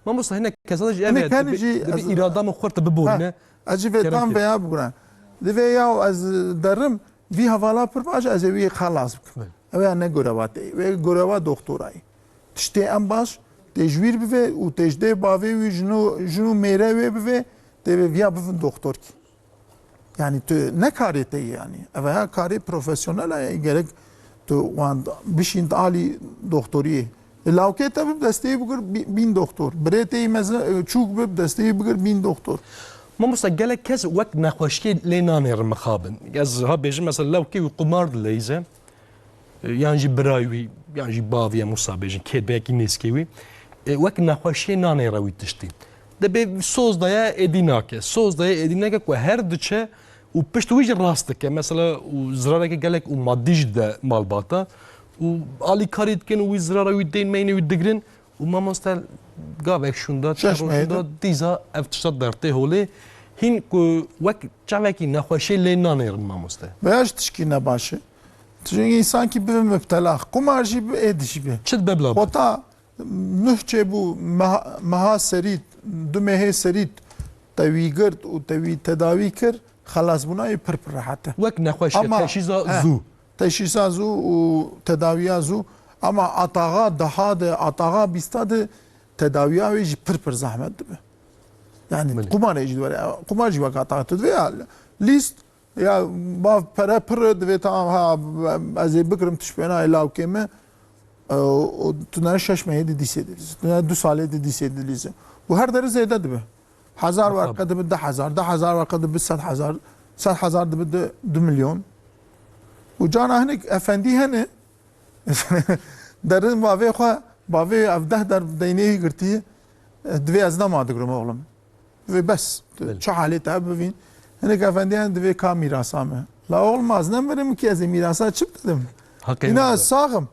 ما مصر هنا كسادج evet bir iradam خورت ببورنه acı tam veya bugün ve ya az derim vi havala per baş az vi خلاص ve ne görevat ve göreva doktoray işte en baş tecvir bive u tecde bave ve junu mere ve de via bivin doktor ki yani ne karete yani ve kare profesyonel gerek to wan bişin ali doktori لاوکه ته دستی بگر بین دکتر برای مثلا چوک به دستی بگر بین دکتر ما مسجله کس وقت نخوشی لینانر مخابن از ها بیشتر مثلا لاوکه و قمار لیزه یعنی برایوی یعنی باوی مصابیجن کد بیکی نیسکیوی وقت نخوشی نانی روی تشتی دبی سوز دایا ادیناکه که هر دچه و پشتویج راسته که مثلا و زراره که گلک و مادیج ده مالباتا و علی کارید کن و زراره وی دین مینه وی دگرن و ما مستل گاوک شوندا شوندا دیزا افتشاد درته هولی هین که وقت چاوکی نخوشی لینانر ما مستل بیاش تشکی نباشه çünkü insan ki bir müptela kumarcı bir edici bir چت ببلا hatta nühçe bu maha serit dümehe serit tevigir u tevi tedavi kir خلاص buna per rahatı وقت نخوشی تشیزا زو teşhisa zu u tedaviya zu ama atağa daha da atağa bistade tedaviya ve per zahmet be yani kumarcı var kumarcı vakit atağı ve list ya bav para per ve tamam ha az bikrim tişbena ilavkeme o tüner şaşmaya dediysediniz. Tüner 2 sale dediysediniz. Bu her deri zeyde be. 1000 var kadı bide 1000, 1000 var kadı bide 7,000, 7,000 bide 2 milyon. Bu cana hani efendi hani derin bave avdah der deyneyi girtiye dve az namadıgırım oğlum. Ve bes. Ço halet abivin. Hani efendi hani dve ka mirasa mı? La olmaz. Ne verim ki az mirasa çıp dedim. Yine sağım.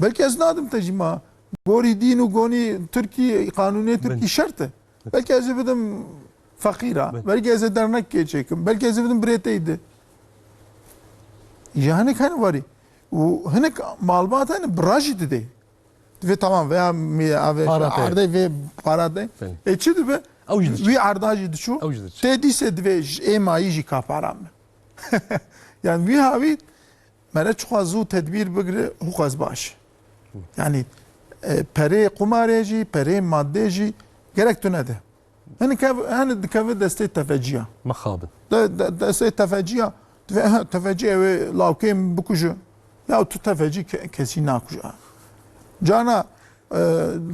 Belki az nadım tecima. Gori din u goni Türkiye kanuni Türkiye şartı. Belki az dedim fakira. Belki az dernek geçekim. Belki az dedim breteydi. Yani kan var. O hani malbat hani braj dedi. Ve tamam veya arda ve parada. Çi be? Ve ardacı düşü. Tedise ve emayi kaparam. Yani vi havi مرا چخوازو تدبیر بگیره حقوق باش یعنی پره قمارجی پره مادهجی گرک تو نده هن دکوه دسته تفجیه مخابن دسته تفجیه و لاوکیم بکجه یا تو تفجی کسی نکجه جانا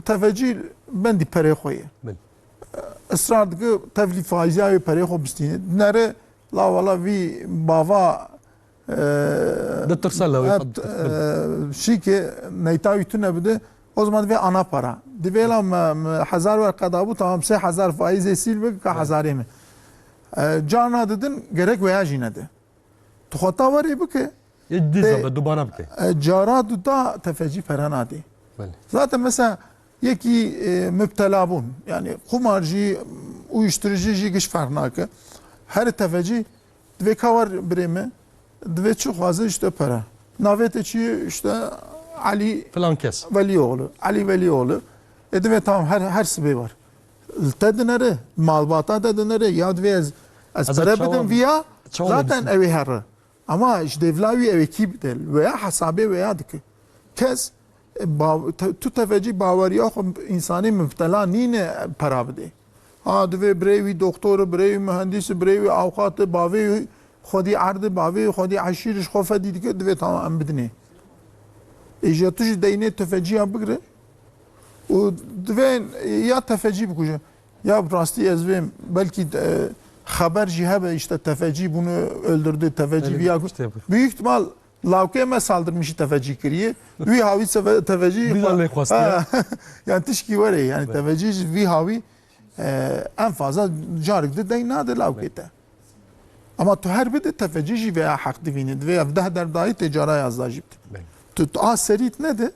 تفجی بندی پره خویه اصرار دکه تفلی فایزی های پره خو بستینه نره لا والا وی باوا دترسل شيء نيتاوي تنا بده o zaman ve ana para. Divelam 1000 var kadabu tamam 3000 faiz esil be ka hazare mi. Cana dedin gerek veya jinede. Tuhata var bu ki. Diza be dubana bke. Cara da tefeci peranadi. Zaten mesela yeki müptela bun. Yani kumarcı, uyuşturucu giş farknakı. Her tefeci dve kavar birimi, dve çok fazla işte para. Navetçi işte Ali Falan kes. Velioğlu, Ali Velioğlu. Dve tamam her sebebi var. Tedinere, malbata tedinere ya dve az para bedin via zaten evi herre. Ama işte devlavi evi kib del veya hasabe veya dike. Kes tu tefeci bavariya insani müptela nine para bide. Ha dve brevi doktor, brevi mühendis, brevi avukat, bavi خودی عرض باوی خودی عشیرش خوفه دیدی که دوی تمام بدنی اجازهش دینه تفجی هم بگره و دوی یا تفجی بکشه یا براستی از ویم بلکی خبر جیهه işte tefeci bunu öldürdü tefeci bir yakın büyük ihtimal lavkeye mi saldırmış tefeci kiriye vi havi tefeci yani tişki var yani tefeci vi havi en fazla carıklı değil nadir lavkete. Ama tu her bir de tefecici veya hak divini veya daha derdayı ticara yazdıcıbdı. Tut serit ne de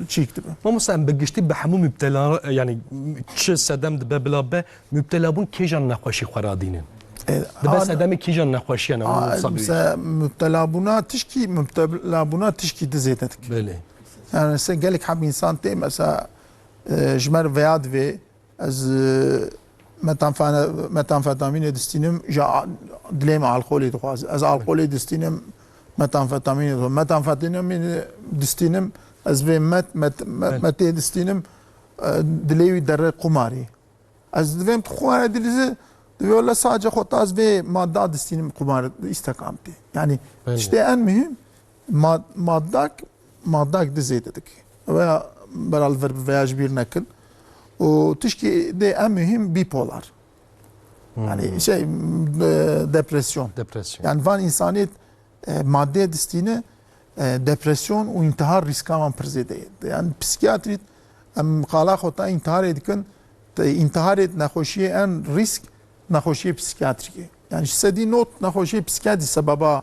çekti mi? Ama sen begişti be hamu müptela yani çi sedem de bela be müptela bun kijan nakhaşi qaradinin. De sedem kijan nakhaşi yani mesela müptela buna tişki dizededik. Böyle. Yani sen gelik hab insan te mesela jmer veya ve az metamfetamin destinim ja dilema alkolü dixwaz az alkolü destinim metamfetamin destinim az ve met destinim dilevi der kumari az divem kumar dilize diyorlar sadece xota az ve madde destinim kumar istikamti yani işte en mühim maddak dizededik veya beral veya bir nakil o tişki de en mühim bipolar. Yani depresyon. Yani van insaniyet madde destine depresyon و intihar riskaman prizede. Yani psikiyatrit mukala xota intihar edikin intihar et naxoşiye en risk naxoşiye psikiyatrike. Yani sedi not naxoşiye psikiyatri sebeba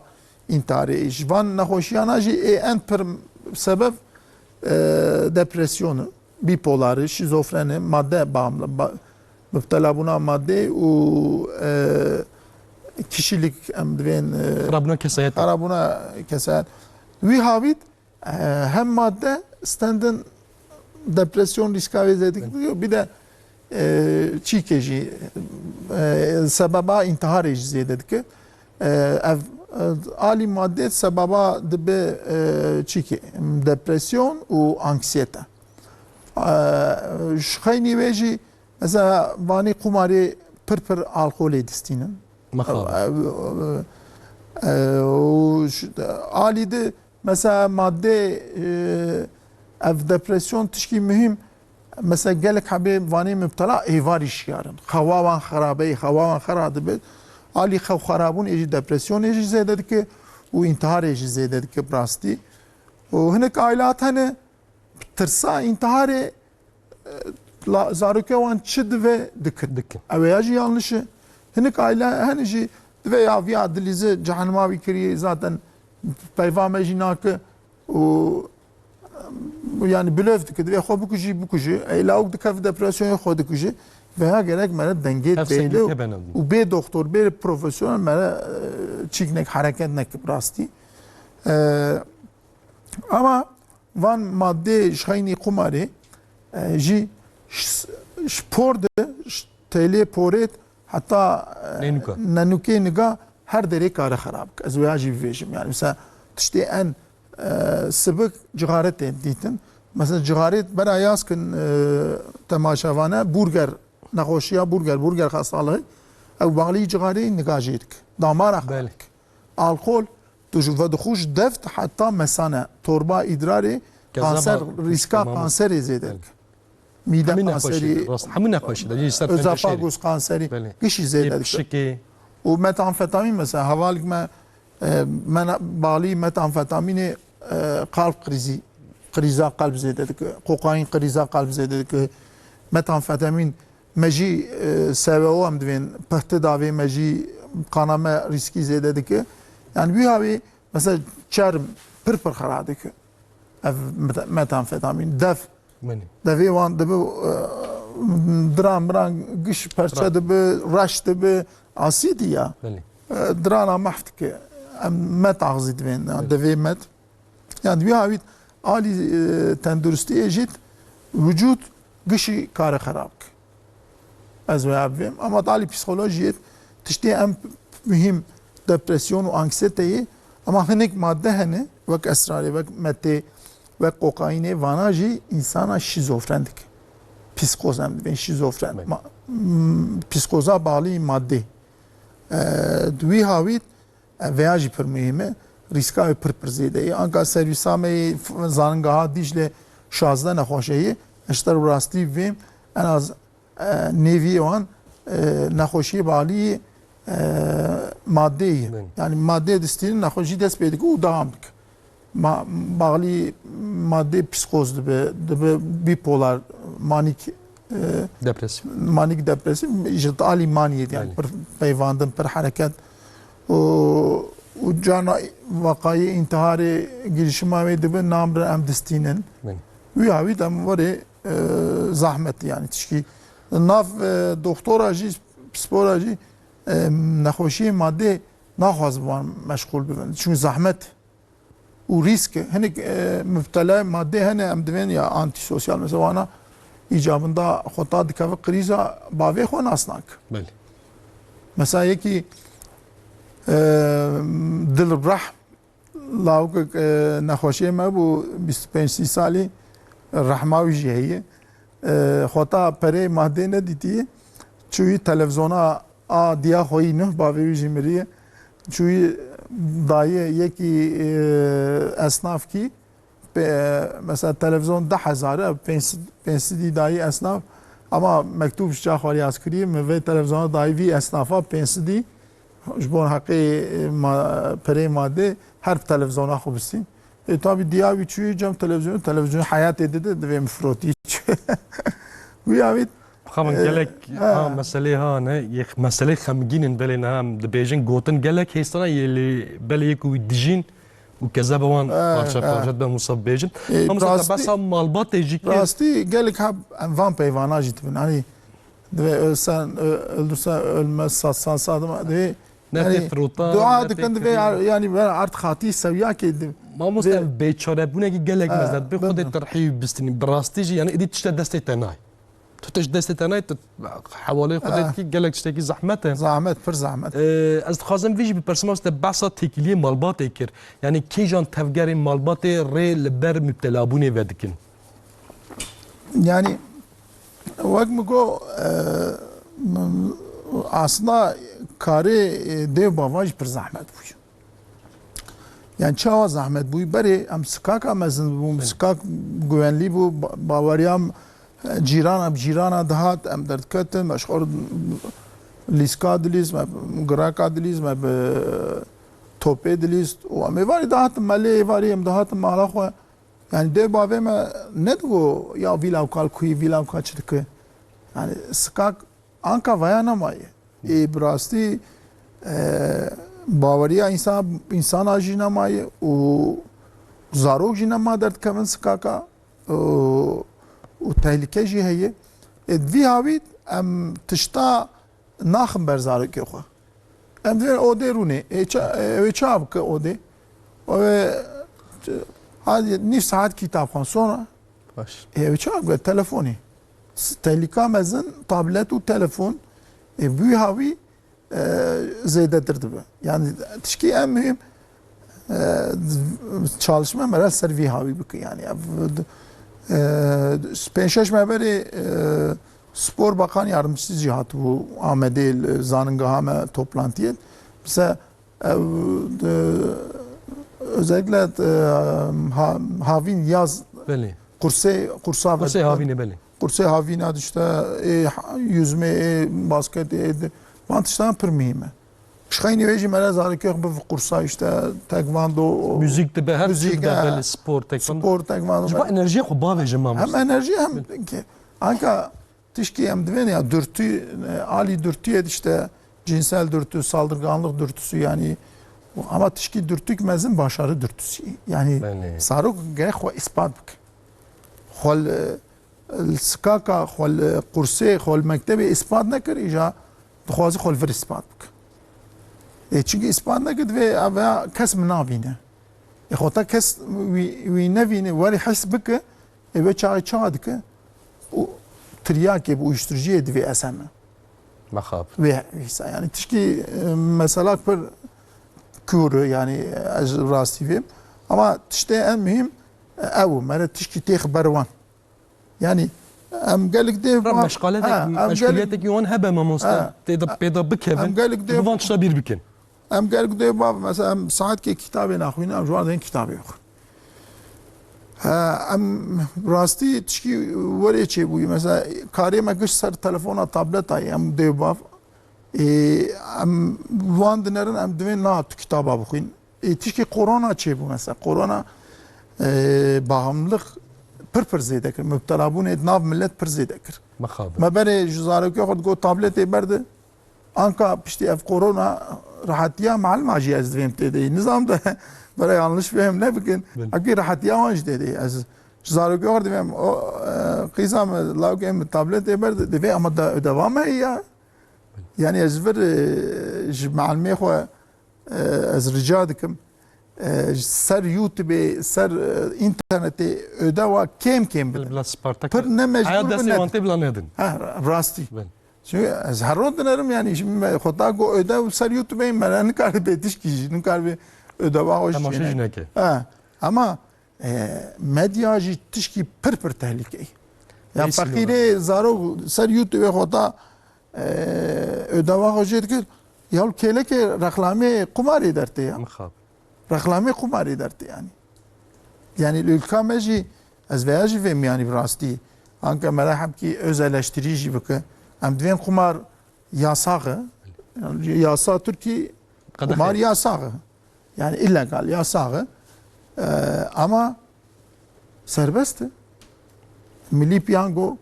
intihar. Van naxoşiyana en per sebep depresyonu. Bipoları, şizofreni, madde bağımlı, müptela buna madde u kişilik emdven arabuna kesayet. Vi havit hem madde standın depresyon riskavı dedik bir de çikeci sebeba intihar ecizi dedik. Ali madde sebeba dibe çiki depresyon u anksiyete. Şxayni veji mesela vani kumari pır alkol destinin. Ali de mesela madde ev depresyon tişki mühim mesela gelek habi vani müptela evar işyarın. Havavan harabe, havavan harabe. Ali xav xarabun eji depresyon eji zededik ki u intihar eji zededik ki brasti. O hinek ailat hani tırsa intiharı zaruke wan çid ve dikin. Eveyacı yanlışı. Hinek aile hanici veya via dilize cehennema vikri zaten peyvame jinakı o yani blöf dikid ve xo bu kuji eylauk dikav depresyon xo dikuji veya gerek mene denge değil u be doktor be profesyonel mene çiknek hareket nek brasti. Ama van madde şayni kumari ji spor de tele poret hatta nanuke niga her dere kara xarab az veya vejim yani mesela işte en sıbık cigaret ditin mesela cigaret bana yazkın temaşavana burger naxoşiya burger hastalığı ev bağlı cigaret nigajedik damar axbalik alkol ve dxuş deft hatta mesane torba idrari kanser riska kanser ezedik mide kanseri özafagus kanseri kişi zededik و metamfetamin mesela havalık men bağlı metamfetamini kalp kriza kalp zededik kokain kriza kalp zededik metamfetamin meji sevevo am divin pahte davi meji kanama riski zededik yani bir abi mesela çarm pır xaradik ev metamfetamin dev بله devê wan dibe diran miran giş perçe dibe reş dibe asîdî ya بله dirana mehv dike em met axî dibên devê met yani wî havît alî tenduristiyê jî vücut gişî kare xerab bike ez vê bivêm ama alî psikolojiyê tiştê em mühim depresyon û anksiyeteyê ama hinek madde hene wek esrarê wek metê wek kokaînê vana jî insana şizofren dike psikoz em dibên şizofren psikoza bağlî madde wî havît veya jî pir mühim e rîska wê pir zêde ye anka servîsa me zanîngeha Dicle 16 nexweşeyê ji ter rastî vêm en az nêviyê wan nexweşiyê bağlî maddeyê yani maddeyê distînin nexweşî dest pê dike û dewam dike bağlî maddê psikoz dibe bipolar manik depresif ji alî maniyê yani pir peyvandin pir hereket û cana vakayê intiharê girişima wê dibe namre em distînin wî havît em warê zahmet yani tişkî nav doktora jî psipora jî nexweşiyê maddê naxwaz wan meşgûl bibin çünkü zahmet û rîsk e hinek müptela maddê hene em divên ya antisosyal mesela wana icabında xweta dikeve krîza bavê xwe nas nak بله mesela yekî dilrehm lawkek nexweşiyê me bû 25 salî rehma wî jî heye xweta perê maddê nedîtiye çûyî televizyona a diya xweyî nûh bavê wî jî miriye çûyî dayê yekî esnaf kî mesela televizyon 10,000 pensidî dayî esnaf ama mektûb ji xwariyaz kiriye mi vê televizyona dayî vî esnafa pensidî ji bo heqê perê madde her televizyona xwe bistîn tabii diya wî çûyî cem televizyon hayatê dide divê min firotî wî havît خواهم گلک مسئله ها نه یک مسئله خمگین بله نه هم دبیجن گوتن گلک هستنا یلی بله یک وی دیجین و کذب وان پارچه به مصاب بیجن هم مثلا بس هم مالبات تجیک راستی گلک هب انوان پیوانا جیت بین hani dve ölsen öldürsen ölmez satsan sadım de نه فروتا dua dikin dve yani ben artık hati seviye ki ما مستوى بیچاره بونه کی گلک مزد به خود ترحیب بستنی براستی جی یعنی ادی تشت دسته تنای تش دسته تنای حوالی خودت کی گلک تشتی زحمته zahmet pır zahmet از خازم ویژ به پرسماس ده بحثا تکیلی مالبات کر یعنی کی جان تفگر مالبات ری لبر مبتلا بونه ودکن yani وقت go aslında kare dev bavaj pır zahmet bu yani çava zahmet bu beri am skaka mezin bu skak güvenli bu bavariyam cîrana dihat em derdketin meşxur lîska dilîz me giraka dilîz me bi topê dilîz û em ê varî dihatin melê varî em dihatin mala xwe yani dev bavê me ne digo ya vî lawkal kuyî vî lawka çi dike yani skak anka vaya nemaye ê bi rastî baweriya insana jî nemaye û zarok jî nema derdkevin skaka û tehlike jî heye vî havît em tişta naxin ber zarokê xwe em divên odê rûnê ew çav bike odê nîv saet kitapxan sonra ew çav bike telefonê tehlika mezin tablet û telefon wî havî zêdetir dibe yani tişkî em mühim çalışma merel ser vî havî bike yani pêşeş me berê spor bakan yardımcısı jî hatibû Amedê zanîngeha me toplantiyê mesela özellikle havîn yaz kursa kursê havîna dişte yüzme basket van tiştan pir mühim e şixaynê wê jî mere zarokê bi kursa işte tekvando müzik de be her müzik de spor tekvando ji enerji xwe bavê ji mam hem enerji hem anka tişkî em divên ya dürtü alî dürtüye işte cinsel dürtü saldırganlık dürtüsü yani Ama tişki dürtük mezin başarı dürtüsü. Yani Beni. sarık gerek xwe ispat bike. Xol skaka, xol kursi, xol mektebê ispat nekir îja dixwazi xol vir ispat bike. Çünkü ispat nekir divê ev kes min navîne. Xota kes wî nevîne werî his bike ve çağı çağı dike û tiryakê bu uyuşturucuya divê eseme. Mexab. Ve yani tişki mesela pir kuru yani ez rastî vêm ama tiştê en mühim ew mere tişkî tê xeberwan. Yani em gelek dê Meşgaliyetek yon hebe mamosta. Pêda bikevin. Em gelek dê Bivan tişta bir bikin. em gelek dê bav mesela em saetkê kitabê naxwîne em ji wan dên kitabê xwe. Em rastî tişkî werê çêbûyî mesela karê me giş ser telefona tabletayê em dê bav em wan dinerin em divên na tu kitaba bixwîn. Tişkî korona çêbû mesela korona bağımlılık pir zêde kir. Müptelabûnê nav millet pir zêde kir. Mexab. Me berê ji zarokê xwe got tabletê berdi anka piştî ev korona rahatiya malma jî ez divêm tê de nizam da berê yanlış fêm nebikin. Ekî rahatiya wan jî tê de ez ji zarokê xwe divêm qîza me lawkê min tabletê berdi divê ama devam heye ya. Yani ez vir ji mealmê xwe ez rica dikim ser YouTube'ê ser internetê ödeva kêm bidin. Bila Spartak. Pir ne mecbur Hayat destê bin wan tê bila nedin. rastî. Ben. Çünkü ez her rod dinerim yani şimdi xweta got ödev ser YouTube'ê me nikare bê tişkî jî nikare bê ödeva xwe Temaşa jî jî neke. ama medya jî tişkî pir tehlikeyî. Ya Neyse, fakîrê zarok ser YouTube'ê xweta ödeva xwe jê dikir ya kêlekê reklamê qumarê dertê ya. Mexab. Reklamê qumarê dertê yani. Yani ülka me jî ez veya jî vêm yani bi rastî anka me re hemkî öz eleştirî jî bike em divên qumar yasağı yani yasa Türkiye qumar yasağı yani illegal yasağı ama serbest milli piyango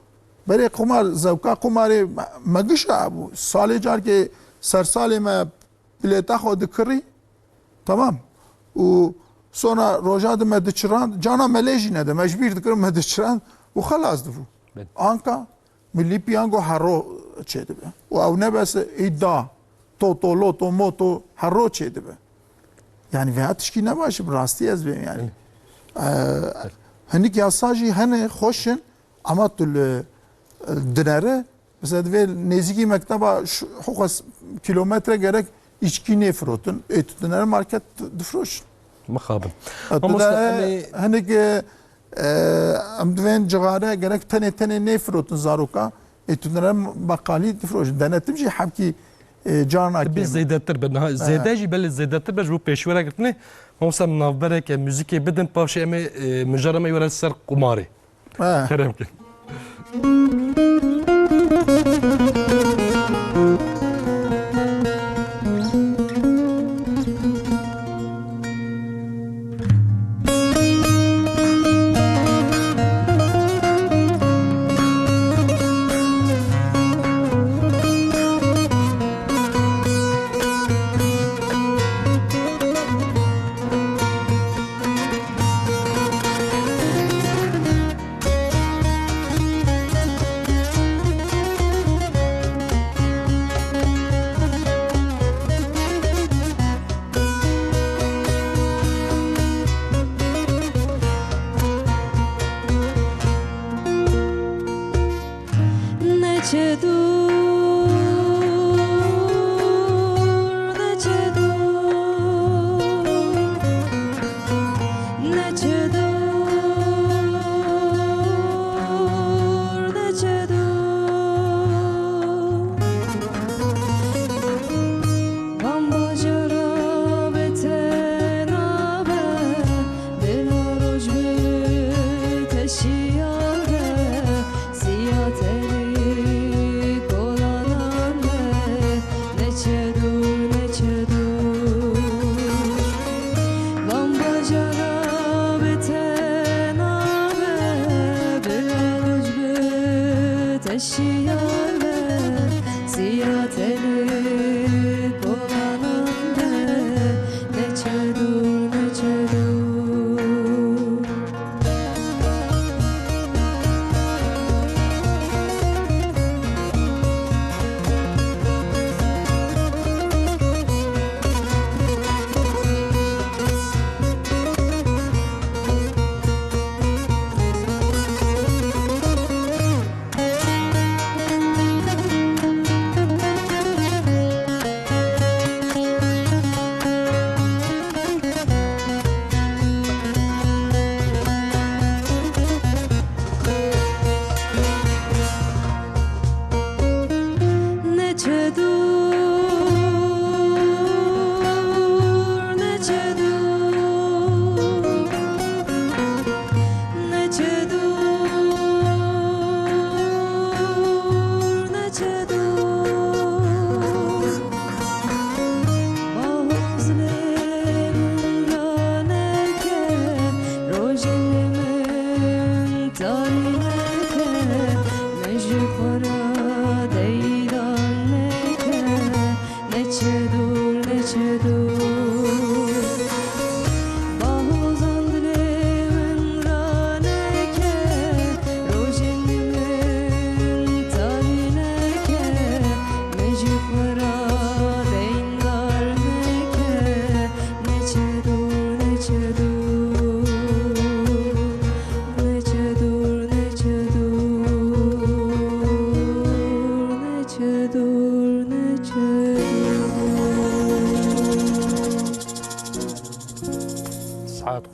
berê qumar zevka qumarê me gişa bû salê carkê ser salê me bilêta xwe dikirî tamam û sonra roja de me diçiran cana melê jî nede mecbîr dikirin me diçiran û xelas dibû. Anka milli piyango hero çê dibe û ew nebese îddia toto loto moto hero çê dibe. Yani veya tişkî ne başî bi rastî ez vêm yani. Hinek yasa jî hene xweşin ama tu li dinere mesela divê nêzîkî mekteba xwe kilometre gerek içkî nêfirotin tu dinere market difroşin. Mexabin. Hinek em divên cigare gerek tenê nêfirotin zaroka tu dinere bakalî difroşin. Denetim jî hemkî carna Biz zêdetir bin. Zêde jî belê zêdetir be ji bo pêşwere girtinê homsa navbereke müzikê bidin pavşê em ê mijara me were ser qumarê. Kerem kin.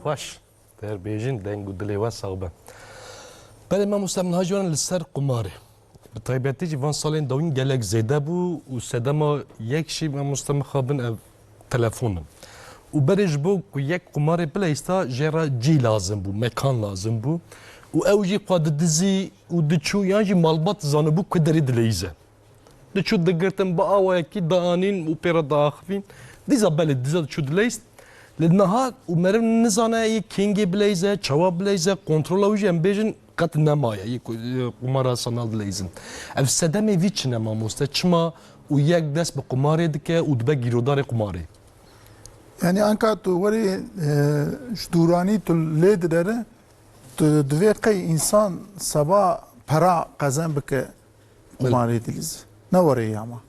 خوش در بیجین دنگ و دلی و صعبه بله ما مستمن هاجوان لسر قماره به طیبتی جوان سالین دوین گلک زیده بو و سدما یک شی ما مستمن خابن تلفونم و برش بو که یک قماره بلیستا جرا جی لازم بو مکان لازم بو و اوجی قاد دزی و دچو یعنی مالبات زانه بو کدری دلیزه دچو دگرتن با آوه کی دانین و پیرا داخفین دیزا بله دیزا دچو دلیست لنها و مرم نزانه یک کینگی بلیزه چوا بلیزه کنترل اوجی ام بیجن قط نمایه یک قماره سانال دلیزن اف سدمه ویچ نما مسته چما و یک دست به قماره دکه و دبه گیرودار قماره Yani anka tu veri şdurani tu ledere tu dve qey insan sabah para kazan bike kumari diliz. Ne var ama?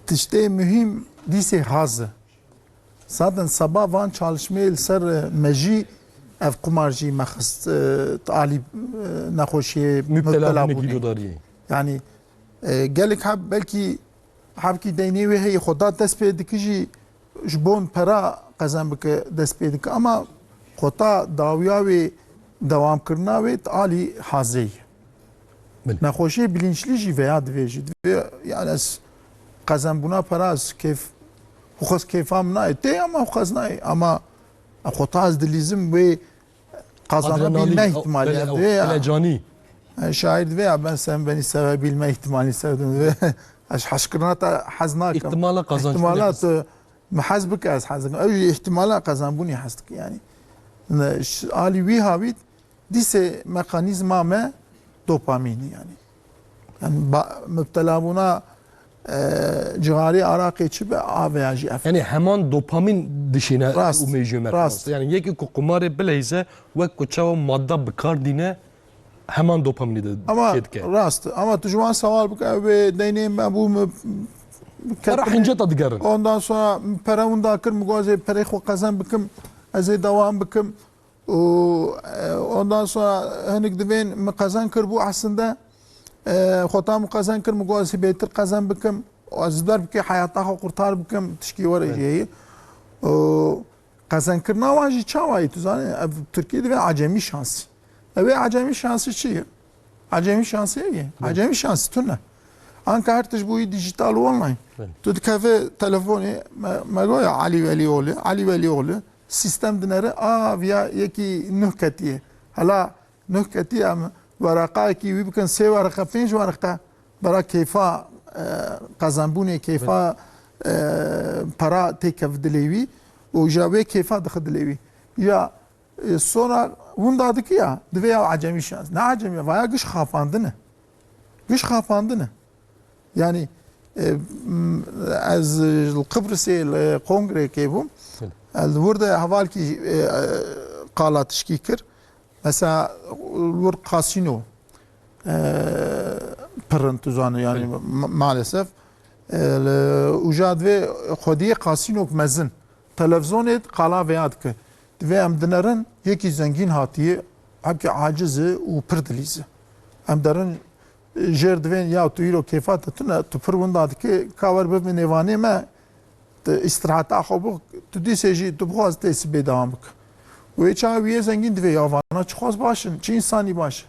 Tişte mühim dise hazı. Zaten sabah van çalışmaya ser meji ev kumarcı mahs talip nahoşiye müptela bunu giriyorlar. Yani gelek hab belki habki deyni ve hey khoda dest pe dikiji jbon para kazan bike dest pe dik ama khota dawiya ve devam kırna ve ali hazey. Nahoşiye bilinçli ji veya dveji ve yani kazan buna para keyf خوخص کیفام نه تی اما خوخص نه اما خطاز دلیزم و قازانه bilme ihtimali ve cani şair ve ben sen beni sevebilme ihtimali sevdim ve haşkırnata haznak ihtimala kazanç ihtimalat mahazbık az hazın öyle ihtimala kazan bunu hastık yani ali vi havit dise mekanizma me dopamin yani müptela buna cigari arak içi ve avayajı af. Yani hemen dopamin dışına o mevcut rast. Yani yeki ku kumarı bileyse ve ku çava madde bekar dine hemen dopamini de şedke. Ama rast. Ama tujvan saval bu ve deneyim ben bu para hince tadgarın. Ondan sonra paramında kır mugaze para xo kazan bikim az devam bikim ondan sonra hanik devin kazan kır bu aslında خطام قزان كر مقاسي بيتر قزان بكم وازدار بكي حياتها قرطار بكم تشكي ورا جاي قزان كرنا واجي تشاواي تزاني تركيا دي عجمي شانسي ابي عجمي شانسي شي عجمي شانسي ايه عجمي شانسي تونه انك هرتش بوي ديجيتال اونلاين تو دكافي تليفوني ما قوي علي ولي اولي سيستم دنره فيا يكي نهكتيه هلا نهكتيه ورقه کی وی بکن سه ورقه 5 ورقه برای کیفا قزنبونی کیفا para tekevdelevi o jabe keyfa dıkdelevi ya sonra bundadık ya dve acemi şans ne acemi vaya gış khafandını yani az Kıbrıs kongre kebum burada haval ki qalat şkikir mesela vur kasino pırıntı zanı yani maalesef ujad ve khodiye kasino mezin televizyon et qala veyad ki ve amdınarın yeki zengin hatiye habki acizi u pırdilizi amdarın jerdven ya tuyiro kefat tuna tu pırvunda ki kavar be nevane me istirahata xobu tu diseji tu bğaz tesbe devam bak ve çaviye zengin dve yavana çıkaz başın çi insani baş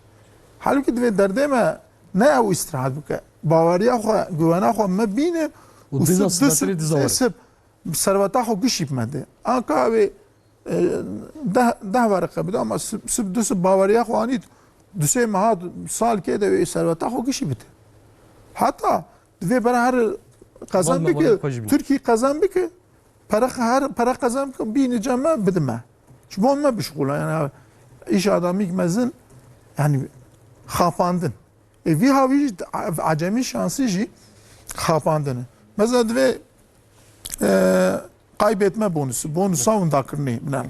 halbuki dve derde me ne o istirahat bak bavariya xo güvena xo me bine و دیزا سنتری دیزا serveta xo gişip mede anka ve ده ورقه بده اما سب دوس باوریا خوانید دوسه ماه سال که ده serveta xo gişip hatta ve bana her kazan bir ki Türkiye kazan bir ki para kazan bir bini cama بدمه şu onunla bir şugula yani iş adamı mezin yani khafandın vi havi acemi şansı khafandın mesela ve kaybetme bonusu savunda kırnı bunlar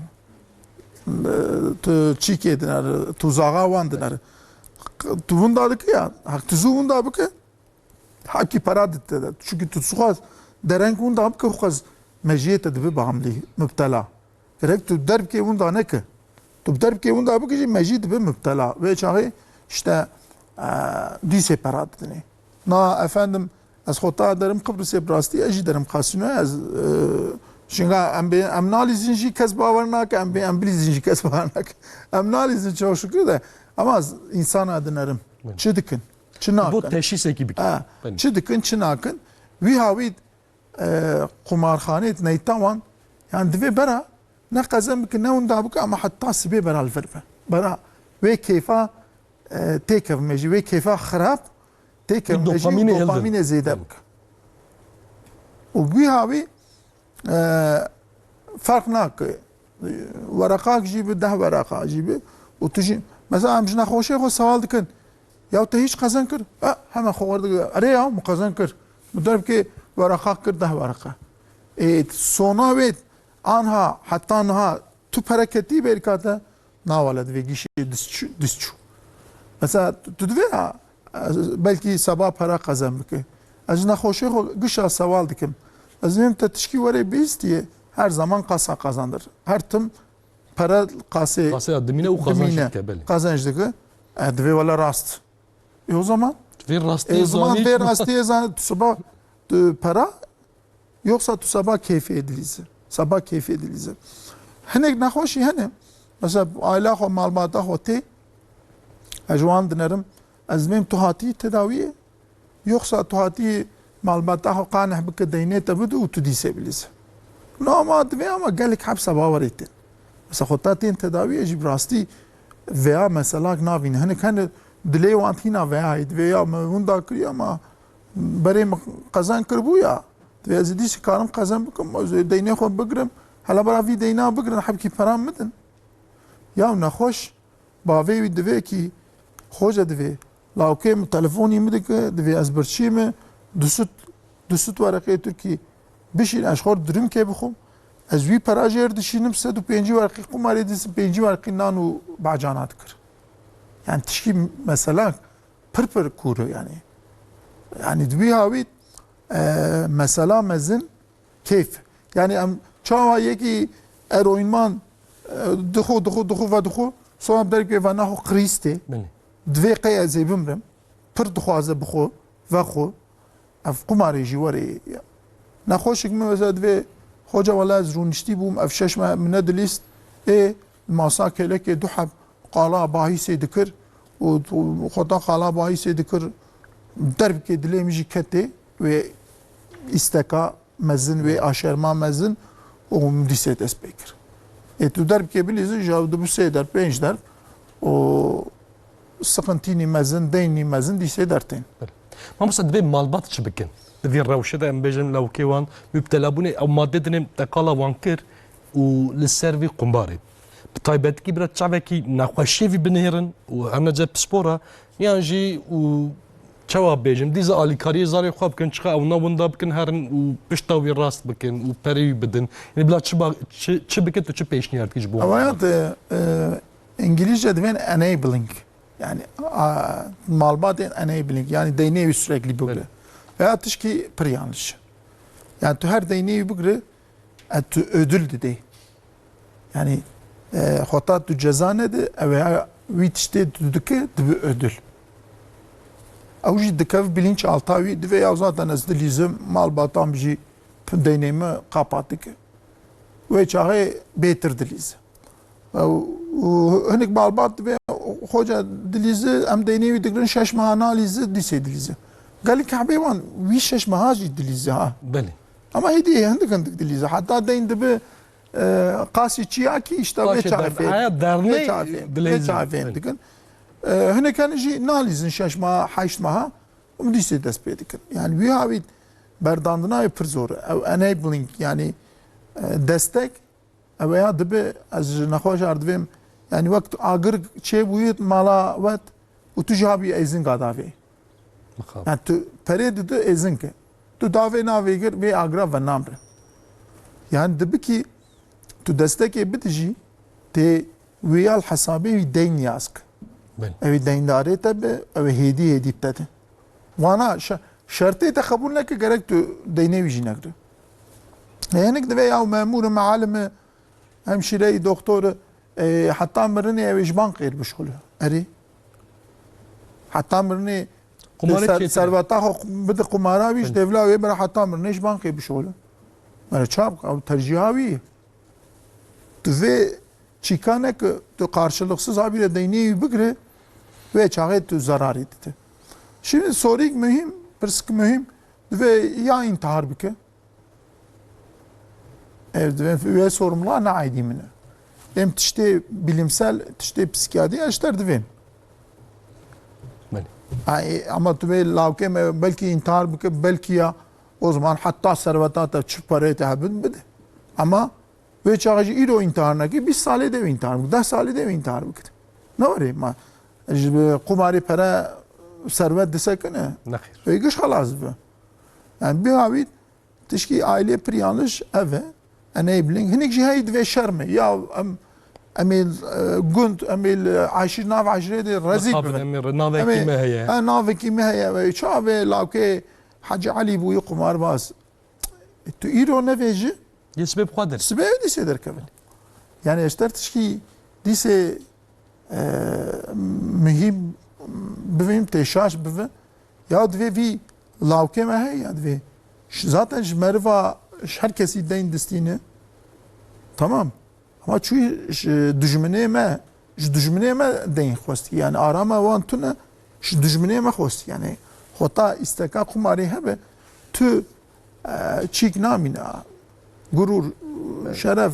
çiğ edinler tuzağa vandılar tuvundadık ya hak tuzunda bu ki haki para ditte çünkü tutsuğaz derenk bunda bu ki hukaz meciyete de bir bağımlı müptela gerek tu derb ki bunda ne ki tu derb ki bunda bu ki meciyete bir müptela ve çağı işte dise para ditte na efendim از خطا دارم قبرس براستی اجی دارم خاصینه از Çünkü em nalizin jî kes bawer nake, em bilîzin jî kes bawer nake. Em nalizin çok şükür de ama insan adınarım. Çi dikin, çi nakin. Bu teşhisekî bikin. Çi dikin, çi nakin. Wî havî qumarxanê neyta wan yani divê bera ne qezem bikin ne hûn dabike ama heta sibê bera li vir be. Bera wê keyfa têkevme jî wê keyfa xirab têkevme jî dopamînê zêde bike. û wî havî fark nake. Wereqak jî bi 10 wereqa jî bi û tu jî mesela em ji nexweşiyê xwe sewal dikin ya te hiç qezan kir? Hemen xwe werdigire erê ya min qezan kir. Bi derbikê wereqak kir 10 wereqa. Sona wê anha heta niha tu pereketî bêrikate nawale divê gîşê diz çû. Mesela tu divê belkî seba pera qezan bike. Ez ji nexweşiyê xwe gişa sewal dikim. Ez dînim te tişkî werê bîstiye her zaman kasa kazandır. Her tim para kasê dimîne û qazanç dike belê. Kazanç dike. Divê wele rast. O zaman Vê rastiyê zaman zanî vê rastiyê zanî tu sabah para yoksa tu sabah keyfê edilîze. Sabah keyfê edilîze. Hinek nexweşî hene. Mesela aila xwe malbata xwe tê ez wan dinerim ez dibêm tu hatî tedawiyê yoksa tu hatî malbata xwe qanih bike deynê te bide û tu dîsê bilîze. Ama divê ama gelek hepsa bawerê tê. Mesela xwe ta tên tedawiyê jî bi rastî veya mesela navîne. Hinek hene dilê wan tîna veyayê divê ya me hûn da kiriye ama berê me qezan kiribû ya divê ez ê dîsî karim qezan bikim ez ê deynê xwe bigirim hela bera vî deyna bigirin hebkî peran midin. Ya nexweş bavê wî divê kî xweş divê lawkê min telefonî min dike divê ez birçî me du süt wereqê Tirkî bişîn ez xwe dirimkê bixwim ez wî pera jêr dişînim 105 wereqî qumarê dîsim 5 wereqî nan û bacana dikir. Yani tişkî mesela pir kûr yani. Yani divê havî mesela mezin keyf. Yani em çawa yekî eroînman dixu ve dixu sonra derkê ve naxwe qirîstê divê qey ez ê bimrim pir dixwaze bixwe vexwe ev qumarê jî werê nexweşik min mesela divê hoca wela ez rûniştî bûm ev şeş mine dilîst masa kelekê du heb qala bahîsê dikir û xweta qala bahîsê dikir derbikê dilê min jî ketê wê îsteka mezin wê aşerma mezin û min dîsê dest pê kir. Tu derbikê bilîzî ji ev dibu 3 derb 5 derb û sıkıntînî mezin deynî mezin dîsê dertên. Mamsa divê malbat çi bikin? Divê rewşe de em bêjin lewkê wan müptelabûnê ew madde dinêm teqala wan kir û li ser vî qumbarê. Bi taybetî bira çavekî nexweşiyê vî binêrin û em nece pispora yan jî û çawa bêjim dîza alîkariyê zarê xwe bikin çiqa ew nawinda bikin herin û pişta wî rast bikin û perê wî bidin. Yani bila çi bikin tu çi pêşniyar dikî ji bo Ama İngilizce divên enabling yani malbatên enabling yani deynê wî sürekli bigire. Veya tişkî pir yanlış. Yani tu her deynê wî bigire tu ödül didê. Yani xweta tu ceza nede veya wî tiştê tu dike dibe ödül. Ew jî dikev bilinç alta wî divê ya zaten ez dilîzim malbatan jî deynê me qapat dike. Wê çaxê bêtir dilîze. Hinek malbat divê hoca dilîze em deynê wî dikirin 6 meha nalîze dîsê dilîze. Gelek hebê wan wî 6 meha jî dilîze ha. Belê. Ama hediye hindik dilîze. Hatta deyn dibe qasî çiyakî işte wê çavê dikin. Hinek hene jî nalîzin 6 meha 8 meha û dîsê dest pê dikin. Yani wî havî berdandina wê pir zor e. Ew enabling yani destek ew ya dibe ez ji nexweş erdivêm yani wek agir çêbûyê mala wet û tu jî habî êzing davê. Yani tu perê dide êzing e. Tu davê navêgir vê agira ve namre. Yani dibe ki tu destekê bidijî tê wêya hesabê wî deyn yazk. Ew deyndarê te be ew hêdî te de. Wana şertê te qebûl neke gerek tu deynê wî jî nekire. Hinek dibe ya memûr mealim hemşireyî doktor heta mirinê ew ê ji bankê bişole. Erê heta mirinê serveta xwe bide qumara wî ji devla wê bira heta mirinê ji bankê bişole. مرا çap ev tercihavi ve çikane ki tu karşılıksız habire değneği bigre ve çağı tu zararı dedi. Şimdi sorik mühim, pırsk mühim ve ya intihar bike. Evet ve sorumlular ne aydimine. Hem tişte bilimsel, tişte psikiyatri yaşlar divin. Ama tu ve lavke belki intihar bike, belki ya o zaman hatta servetata çift paraya tehabbüt bide. Ama ve çağıcı ilo intiharına ki 5 sale de intihar, 10 sale de intihar bike. Ne var ya? Kumari para servet desek ne? Nexir. Ve güç halas be. Yani bir havit tişki aile bir yanlış eve enabling hinek jihayid ve şerme ya emil gund emil aşir nav aşire de rezil Tabii be. emir naveki mi heye? Naveki mi heye ve çave lavke Hacı Ali bu kumar baz. Tu iro ne veji? Yesbeb xwadir. Sebep dise der kevin. Yani eşter tişki dise mühim bivim teşaş bive ya dve vi lavke me heye ya dve. Zaten merva herkesi deyin destine. Tamam. Ama çünkü düşmene me deyin xosti. Yani arama wan tune düşmene me xosti. Yani Hota isteka kumari hebe tu çik namina gurur, şeref,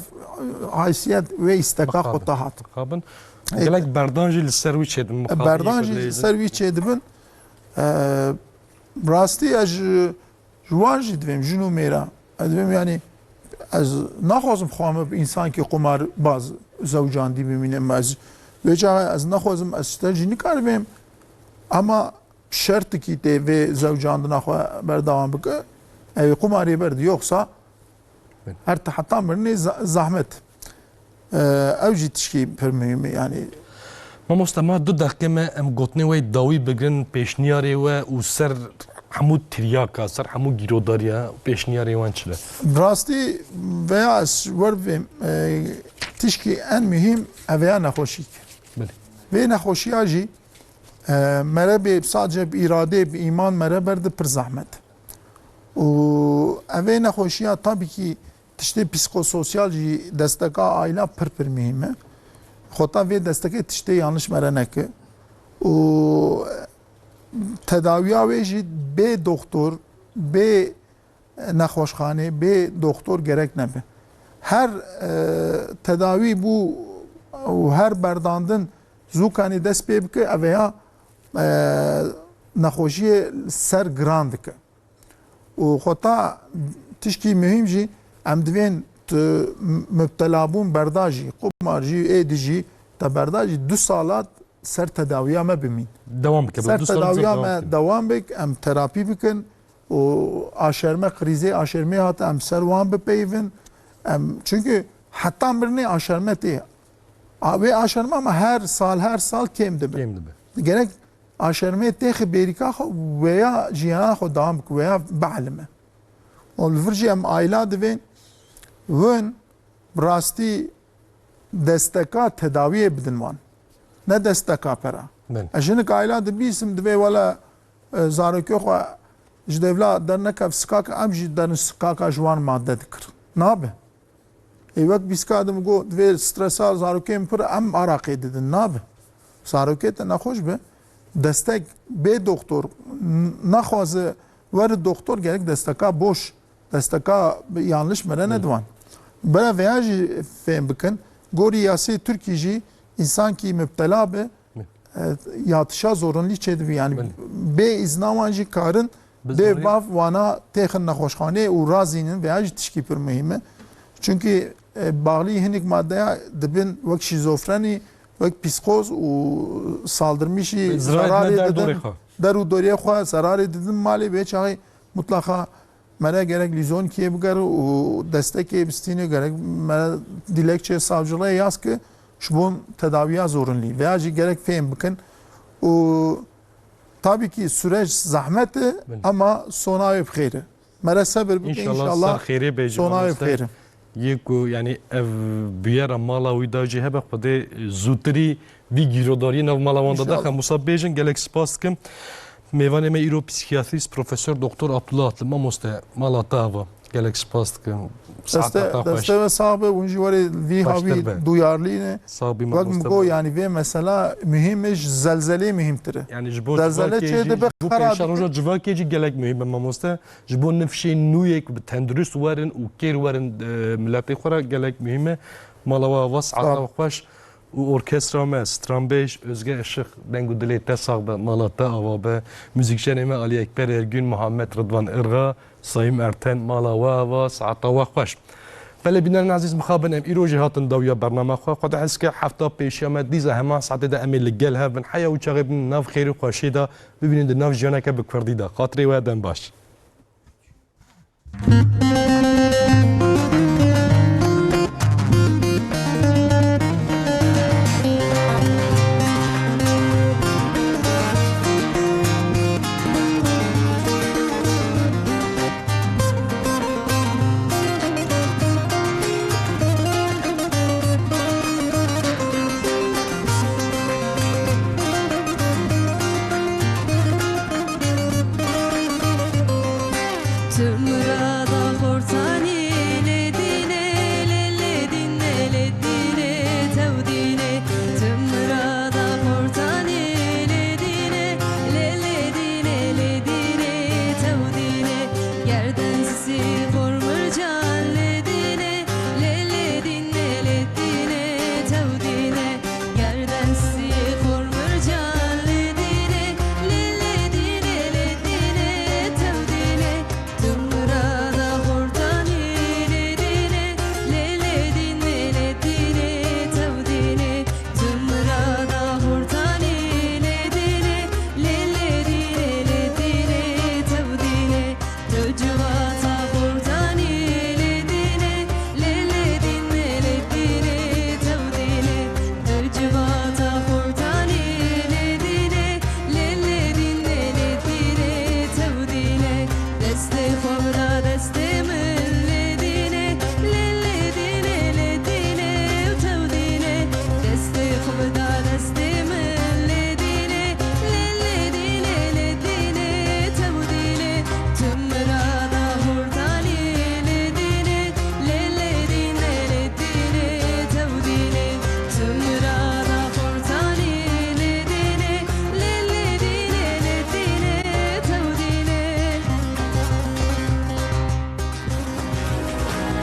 haysiyet ve isteka hota hat. Xabın. Gelek berdanjı li servi çedim. Berdanjı servi çedibin rasti az jwanjı divim junu mera. Divim yani az naxwazim xwame insan ki kumar baz zawcan dibimine az veca az naxwazim az stajı nikarvim ama şart ki de ve zavcandına berdavam bike ev kumari berdi yoksa her hatta birine zahmet evci tişki per mühim yani Mamosta ma du dakika me em gotne ve dawi bigrin peşniyarı ve u ser hamud tiryaka, ser hamud girodariya peşniyarı wan çile. rasti veya verbim tişki en mühim evya naxoşik ve naxoşiyacı mere sadece irade, iman mere berdi per zahmet. Ev nexweşiya tabii ki tiştê psikososyal jî desteka aila pir mühim e. Xota vê destekê tiştê yanlış mere neke. Tedaviya wê jî bê doktor, bê nexweşxane, bê doktor gerek nebe. Her tedavi bû her berdandin zûkanî dest pê bike ev ya nexweşiyê ser giran dike. Xota tişkî mühim jî em divên müptelabûn berda jî qumar jî êdî jî te berda jî 2 salat ser tedaviya me bimîn. Devam bike. Ser tedaviya me dewam bik em terapî bikin û aşerme krizê aşermê hate em ser wan bipeyvin. Çünkü heta birinê aşerme tê. Vê aşerme ama her sal kêm dibe. Gerek aşerme tê bêrîka xwe veya jiyana xwe dawam bike veya beelime. Li vir jî em ayla divên win rastî desteka tedaviyê bidin wan. Ne desteka pera. Jinik ayla dibîsim divê wela zarokê xwe ji devla derneke skaka em jî derin skaka ji wan madde dikir. Nabe. Wek bîska dim got divê stresa zarokên pir em araqê didin nabe. Zarokê te nexweş be destek bê doktor naxwaze weri doktor gerek desteka boş desteka yanlış mere nedvan. Bera veya jî fêm bikin gorî yasê Türkiye jî insan ki müptela be yatışa zorunlu çedivî yani bê izna wan jî karin bê bav wana têxin nexweşxaneyê û razînin veya jî tişkî pir mühim e. Çünkü bağlî hinek maddeya dibin wek şizofreni wek psikoz û saldırmışî zararê didin der û doriyê xwe zararê didin malê vê çaxê mutlaka mere gerek lîzon kiye bigere û destekê bistîne gerek mere dilekçe savcılığa yaz ki ji bo tedaviya zorunlî veya jî gerek fêm bikin û tabii ki süreç zahmet e ama sona ev xêr e. Mere sebir bikin inşallah sona ev xêr e. Yeko yani ev biyera mala wî da jî hebe xwedê zûtirî vî gîrodariyê nav mala wan da daxe Musa bêjin gelek spas dikim. Mêvanê me îro psikiyatrîst Profesör Doktor Abdullah Atlı mamoste mala te ava. gelek spas dikim. دسته و صاحب اونجی وری وی هاوی دویارلینه صاحبی وقت مگو یعنی وی مثلا مهمش زلزله مهمتره Yani ji bo Zelzele çeyde be bu xarab peşaroja civakê gelek mühim e mamoste ji bo nifşê nûyek bi tendurist werin û kêr werin miletê xwe re gelek mühim e mala we vesata xweş û orkestra me Stranbêj Özge Işık deng û dilê te sax be mala te ava be müzîkşenê me Ali Ekber Ergün Muhammed Rıdvan Irga Sayım Erten mala we ve saata we xweş Pele bînerin ezîz mixabin em îrojî hatin dawiya bername xwe xwe de hezke hefta pêşiya me dîza hema saetê de em ê li gel hevin heya û çaxê bin nav xêrî xweşî de bibînin di nav jiyaneke bi Kurdî de xatirê we dem baş.